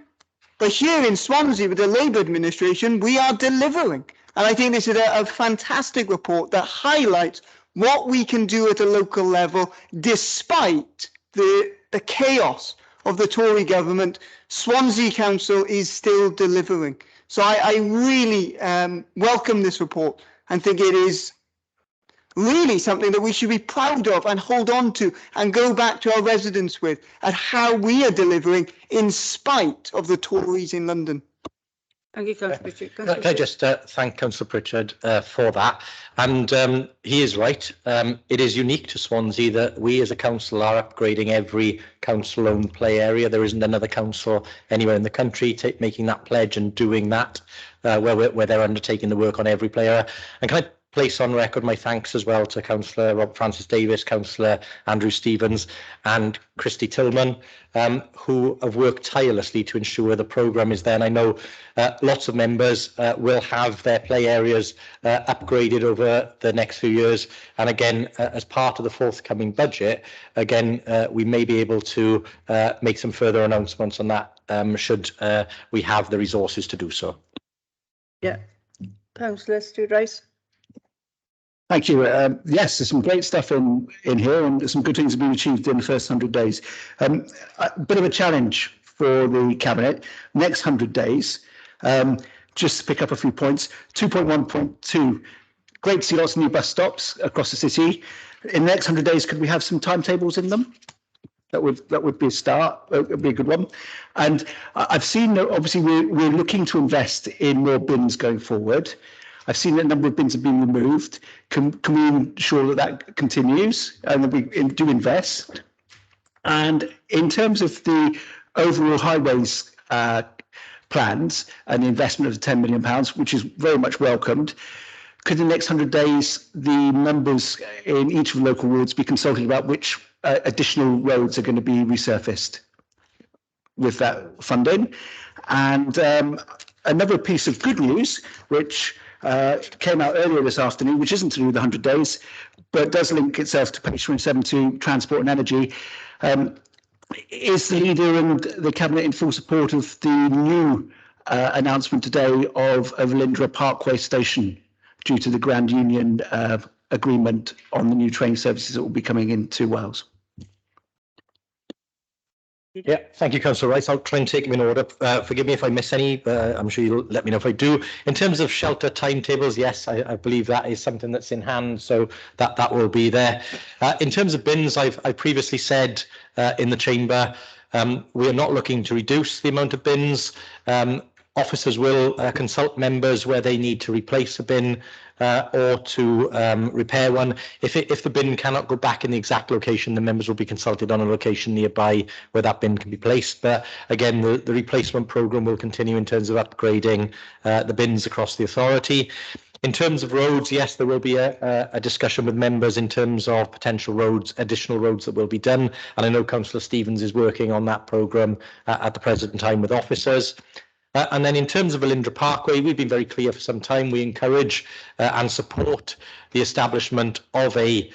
But here in Swansea with the Labour administration, we are delivering. And I think this is a fantastic report that highlights what we can do at a local level despite the chaos of the Tory government. Swansea Council is still delivering. So I really welcome this report and think it is really something that we should be proud of and hold on to and go back to our residents with, at how we are delivering in spite of the Tories in London. Thank you, Councillor Pritchard. Can I just thank Councillor Pritchard for that? And he is right. It is unique to Swansea that we as a council are upgrading every council-owned play area. There isn't another council anywhere in the country making that pledge and doing that, where they're undertaking the work on every play area. And can I place on record my thanks as well to Councillor Rob Francis Davis, Councillor Andrew Stevens and Christy Tillman, who have worked tirelessly to ensure the programme is there. And I know lots of members will have their play areas upgraded over the next few years. And again, as part of the forthcoming budget, again, we may be able to make some further announcements on that should we have the resources to do so. Yeah. Councillor Stuart Rice. Thank you. Yes, there's some great stuff in here, and some good things have been achieved in the first 100 days. A bit of a challenge for the Cabinet. Next 100 days, just to pick up a few points. 2.1.2, great to see lots of new bus stops across the city. In the next 100 days, could we have some timetables in them? That would be a start. It would be a good one. And I've seen, obviously, we're looking to invest in more bins going forward. I've seen that a number of bins have been removed. Can we ensure that that continues and that we do invest? And in terms of the overall highways plans and the investment of £10 million, which is very much welcomed. Could in the next 100 days, the members in each of the local wards be consulted about which additional roads are going to be resurfaced with that funding? And another piece of good news, which came out earlier this afternoon, which isn't to do with the 100 days, but does link itself to page 27 to transport and energy. Is the leader and the cabinet in full support of the new announcement today of Lindra Parkway Station due to the Grand Union agreement on the new train services that will be coming into Wales? Yeah, thank you, Councillor Rice. I'll try and take them in order. Forgive me if I miss any. I'm sure you'll let me know if I do. In terms of shelter timetables, yes, I believe that is something that's in hand, so that will be there. In terms of bins, I've previously said in the chamber, we are not looking to reduce the amount of bins. Officers will consult members where they need to replace a bin or to repair one. If the bin cannot go back in the exact location, the members will be consulted on a location nearby where that bin can be placed. But again, the replacement programme will continue in terms of upgrading the bins across the authority. In terms of roads, yes, there will be a discussion with members in terms of potential roads, additional roads that will be done. And I know Councillor Stevens is working on that programme at the present time with officers. And then in terms of Lindra Parkway, we've been very clear for some time. We encourage and support the establishment of a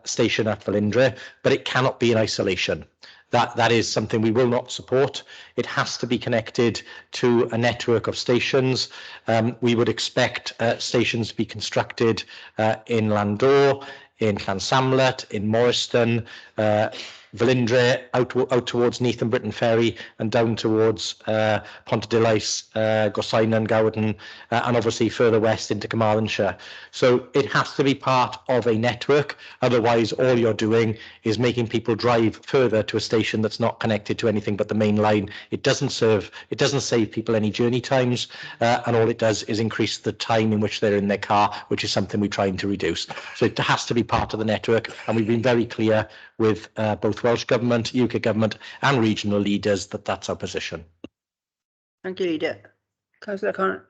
station at Lindra, but it cannot be in isolation. That is something we will not support. It has to be connected to a network of stations. We would expect stations to be constructed in Landor, in Llansamlet, in Morriston, Velindre, out towards Neath and Britton Ferry and down towards Pontedilais, Gorsainon, Gowden, and obviously further west into Carmarthenshire. So it has to be part of a network. Otherwise, all you're doing is making people drive further to a station that's not connected to anything but the main line. It doesn't save people any journey times, and all it does is increase the time in which they're in their car, which is something we're trying to reduce. So it has to be part of the network, and we've been very clear with both Welsh Government, UK Government and regional leaders that that's our position. Thank you, Leader. Councillor Connor.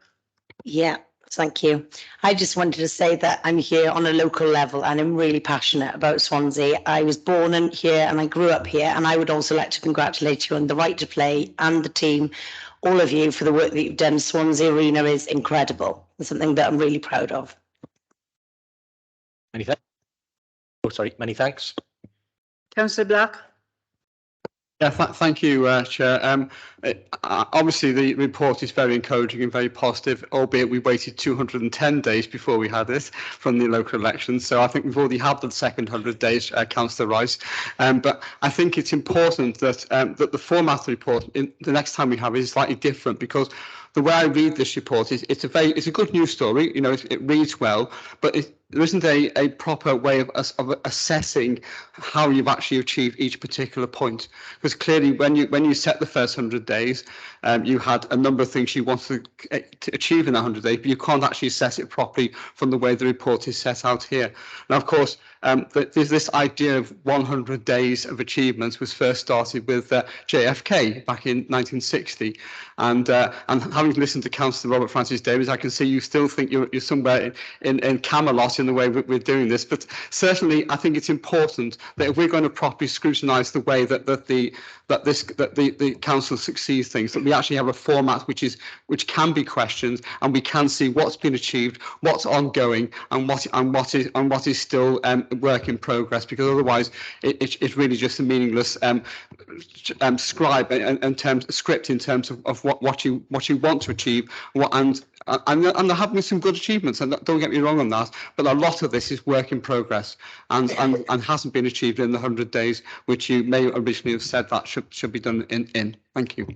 Yeah, thank you. I just wanted to say that I'm here on a local level and I'm really passionate about Swansea. I was born in here and I grew up here, and I would also like to congratulate you on the Right to Play and the team, all of you, for the work that you've done. Swansea Arena is incredible. It's something that I'm really proud of. Many thanks. Oh, sorry, many thanks. Councillor Black. Yeah, thank you, Chair. Obviously, the report is very encouraging and very positive, albeit we waited 210 days before we had this from the local elections. So I think we've already had the second 100 days, Councillor Rice. But I think it's important that that the format of the report, the next time we have it, is slightly different, because the way I read this report is it's a good news story. You know, it reads well, but there isn't a proper way of assessing how you've actually achieved each particular point. Because clearly, when you set the first 100 days, you had a number of things you wanted to achieve in that 100 days, but you can't actually assess it properly from the way the report is set out here. Now, of course, there's this idea of 100 days of achievements was first started with JFK back in 1960, and having listened to Councillor Robert Francis Davies, I can see you still think you're somewhere in Camelot in the way we're doing this. But certainly, I think it's important that if we're going to properly scrutinise the way that the council succeeds things, that we actually have a format which can be questioned, and we can see what's been achieved, what's ongoing, and what is still work in progress. Because otherwise, it's really just a meaningless script in terms of what you want to achieve, and there have been some good achievements, and don't get me wrong on that, but a lot of this is work in progress and hasn't been achieved in the 100 days, which you may originally have said that should be done in. Thank you.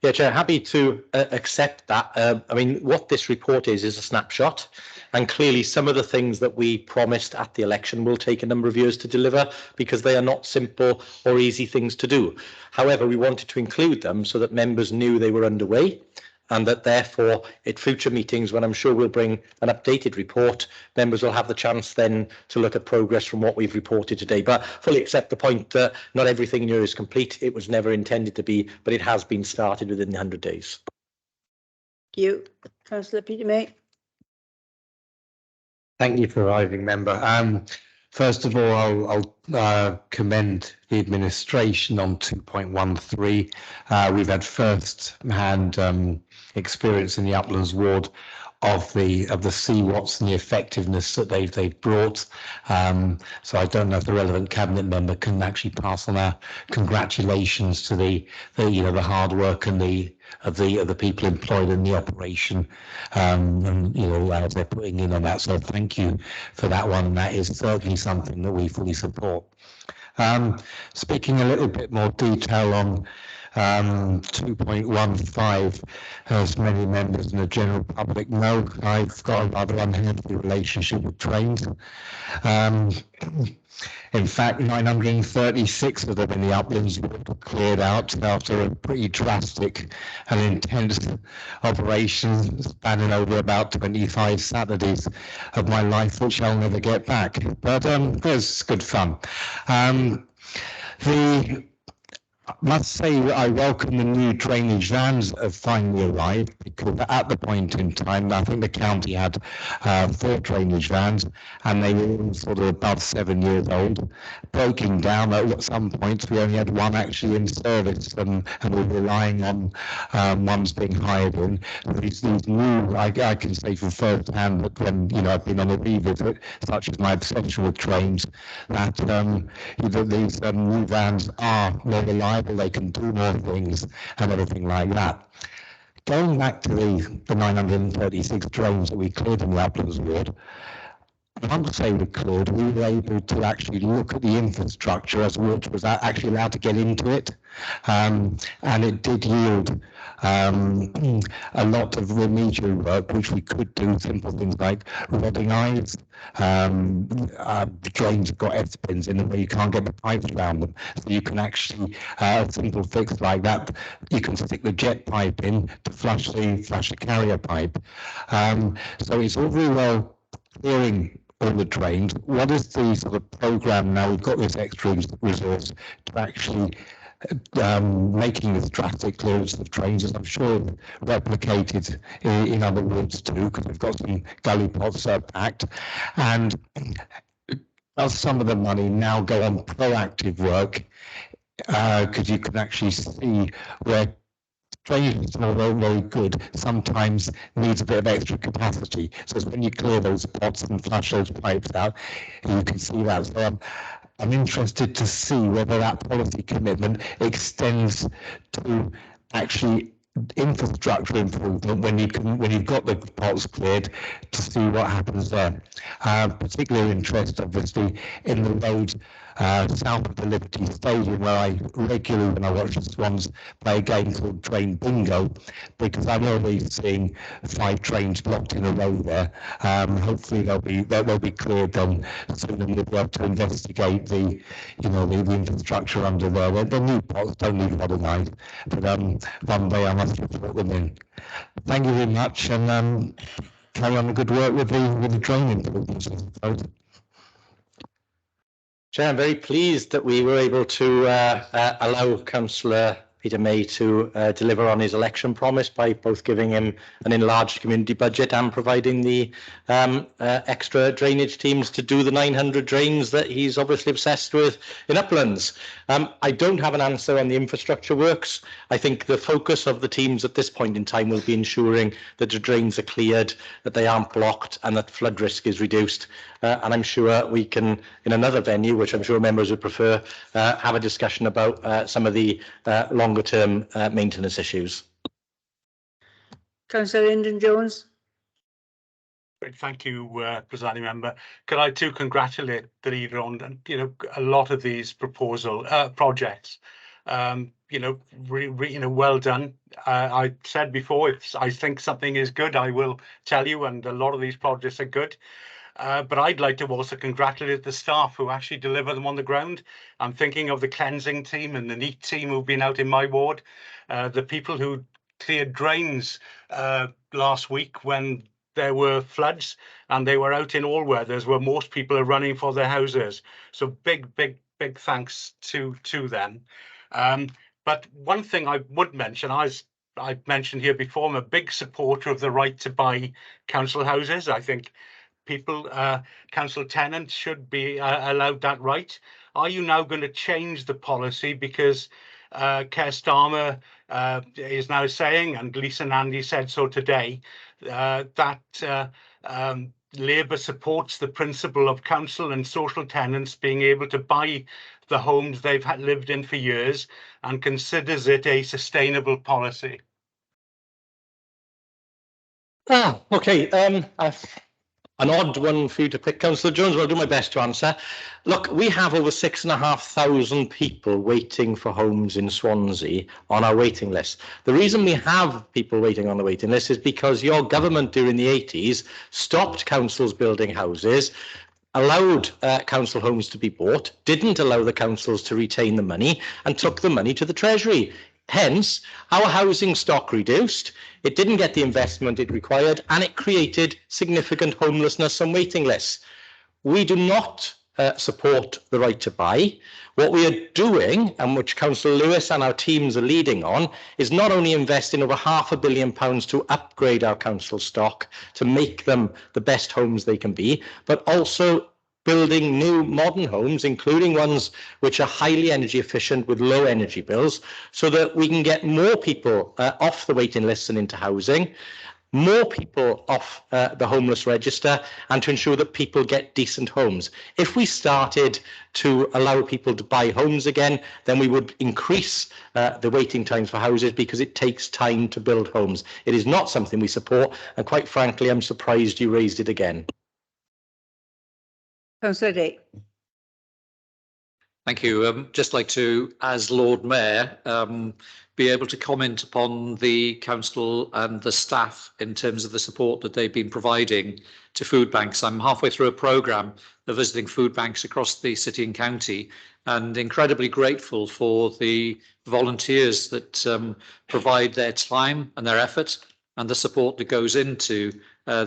Yeah, Chair, happy to accept that. I mean, what this report is a snapshot, and clearly some of the things that we promised at the election will take a number of years to deliver, because they are not simple or easy things to do. However, we wanted to include them so that members knew they were underway, and that therefore at future meetings, when I'm sure we'll bring an updated report, members will have the chance then to look at progress from what we've reported today. But fully accept the point that not everything here is complete. It was never intended to be, but it has been started within the 100 days. Thank you. Councillor Peter May. Thank you, presiding member. First of all, I'll commend the administration on 2.13. We've had first-hand experience in the Uplands ward of the CWATs and the effectiveness that they've brought. So I don't know if the relevant cabinet member can actually pass on our congratulations to the hard work and the people employed in the operation, and as they're putting in on that. So thank you for that one. That is certainly something that we fully support. Speaking a little bit more detail on 2.15, as many members in the general public know, I've got a rather unhealthy relationship with trains. In fact, 936 of them in the Uplands were cleared out after a pretty drastic and intense operation spanning over about 25 Saturdays of my life, which I'll never get back. But it was good fun. I must say I welcome the new drainage vans that have finally arrived, because at the point in time, I think the county had 4 drainage vans, and they were all sort of above 7 years old, breaking down. At some points, we only had one actually in service, and we were relying on ones being hired in. These new, I can say from first hand that when I've been on a revisit, such as my obsession with trains, that these new vans are more reliable. They can do more things and everything like that. Going back to the 936 drains that we cleared in the Uplands ward, once they were cleared, we were able to actually look at the infrastructure as water was actually allowed to get into it, and it did yield a lot of remedial work, which we could do, simple things like rodding eyes. The drains have got S-pins in them where you can't get the pipes around them, so you can actually, a simple fix like that, you can stick the jet pipe in to flush the carrier pipe. So it's all very well clearing all the drains. What is the sort of program now? We've got this extra resource to actually making this drastic clearance of drains, as I'm sure replicated in other wards too, because we've got some gully pots packed. And does some of the money now go on proactive work? Because you can actually see where drainage is not very good, sometimes needs a bit of extra capacity. So it's when you clear those pots and flush those pipes out, you can see that. So I'm interested to see whether that policy commitment extends to actually infrastructure improvement when you've got the pots cleared, to see what happens there. Particular interest, obviously, in the roads south of the Liberty Stadium, where I regularly, when I watch the Swans, play a game called Train Bingo, because I'm always seeing 5 trains blocked in a row there. Hopefully they'll be cleared soon, and we'll be able to investigate the infrastructure under there. Well, the new pots don't need modernised, but one day I must report them in. Thank you very much, and carry on the good work with the train improvements, I suppose. Chair, I'm very pleased that we were able to allow Councillor Peter May to deliver on his election promise by both giving him an enlarged community budget and providing the extra drainage teams to do the 900 drains that he's obviously obsessed with in Uplands. I don't have an answer on the infrastructure works. I think the focus of the teams at this point in time will be ensuring that the drains are cleared, that they aren't blocked, and that flood risk is reduced. And I'm sure we can, in another venue, which I'm sure members would prefer, have a discussion about some of the longer-term maintenance issues. Councillor Lyndon Jones. Thank you, presiding member. Can I too congratulate the leader on a lot of these projects. Well done. I said before, if I think something is good, I will tell you, and a lot of these projects are good. But I'd like to also congratulate the staff who actually deliver them on the ground. I'm thinking of the cleansing team and the neat team who've been out in my ward, the people who cleared drains last week when there were floods, and they were out in all weathers where most people are running for their houses. So big thanks to them. But one thing I would mention, I've mentioned here before, I'm a big supporter of the right to buy council houses. I think people, council tenants should be allowed that right. Are you now going to change the policy because Keir Starmer is now saying, and Lisa Nandy said so today, that Labour supports the principle of council and social tenants being able to buy the homes they've lived in for years, and considers it a sustainable policy? Okay. An odd one for you to pick, Councillor Jones, but I'll do my best to answer. Look, we have over 6,500 people waiting for homes in Swansea on our waiting list. The reason we have people waiting on the waiting list is because your government during the 80s stopped councils building houses, allowed council homes to be bought, didn't allow the councils to retain the money, and took the money to the Treasury. Hence, our housing stock reduced, it didn't get the investment it required, and it created significant homelessness and waiting lists. We do not support the right to buy. What we are doing, and which Councillor Lewis and our teams are leading on, is not only invest in over £500 million to upgrade our council stock to make them the best homes they can be, but also building new modern homes, including ones which are highly energy efficient with low energy bills, so that we can get more people off the waiting lists and into housing, more people off the homeless register, and to ensure that people get decent homes. If we started to allow people to buy homes again, then we would increase the waiting times for houses, because it takes time to build homes. It is not something we support, and quite frankly, I'm surprised you raised it again. Councillor Day. Thank you. Just like to, as Lord Mayor, be able to comment upon the council and the staff in terms of the support that they've been providing to food banks. I'm halfway through a programme of visiting food banks across the city and county, and incredibly grateful for the volunteers that provide their time and their effort and the support that goes into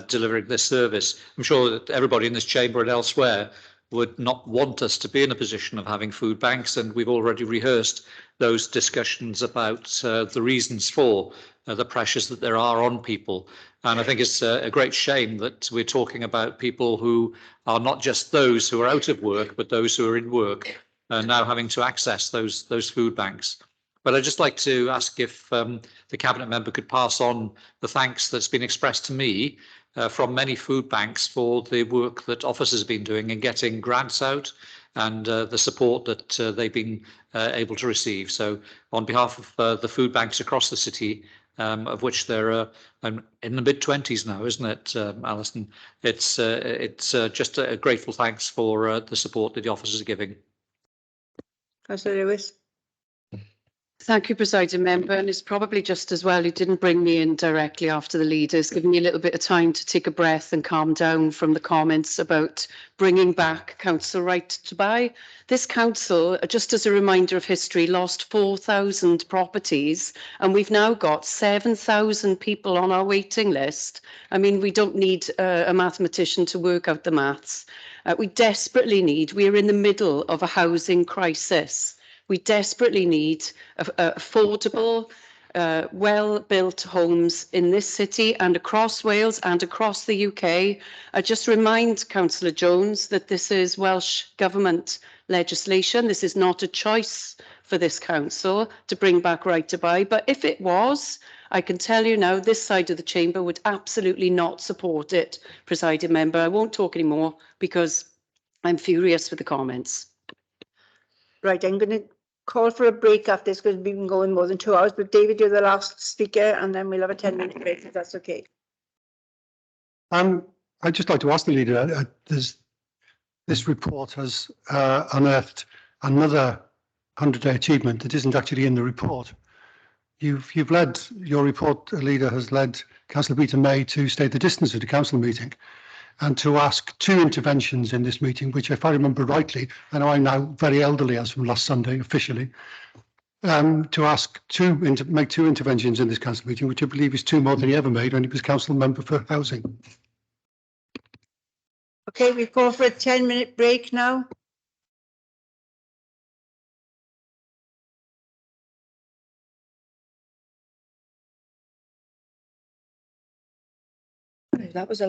delivering this service. I'm sure that everybody in this chamber and elsewhere would not want us to be in a position of having food banks, and we've already rehearsed those discussions about the reasons for the pressures that there are on people. And I think it's a great shame that we're talking about people who are not just those who are out of work, but those who are in work now having to access those food banks. But I'd just like to ask if the Cabinet member could pass on the thanks that's been expressed to me from many food banks for the work that officers have been doing in getting grants out and the support that they've been able to receive. So on behalf of the food banks across the city, of which there are in the mid-20s now, isn't it, Alison? It's just a grateful thanks for the support that the officers are giving. Councillor Lewis. Thank you, Presiding Member, and it's probably just as well you didn't bring me in directly after the leaders, giving me a little bit of time to take a breath and calm down from the comments about bringing back council right to buy. This council, just as a reminder of history, lost 4,000 properties, and we've now got 7,000 people on our waiting list. I mean, we don't need a mathematician to work out the maths. We desperately need, we're in the middle of a housing crisis. We desperately need affordable, well-built homes in this city and across Wales and across the UK. I just remind Councillor Jones that this is Welsh Government legislation. This is not a choice for this council to bring back right to buy. But if it was, I can tell you now, this side of the chamber would absolutely not support it, Presiding Member. I won't talk anymore because I'm furious with the comments. Right, I'm going to call for a break after this because we've been going more than 2 hours. But David, you're the last speaker, and then we'll have a 10-minute break if that's okay. I'd just like to ask the leader. This report has unearthed another 100-day achievement that isn't actually in the report. You've led, your report leader has led Councillor Peter May to stay the distance at a council meeting and to ask 2 interventions in this meeting, which, if I remember rightly, I know I'm now very elderly as from last Sunday officially, to ask make two interventions in this council meeting, which I believe is two more than he ever made when he was council member for housing. Okay, we call for a 10-minute break now. That was a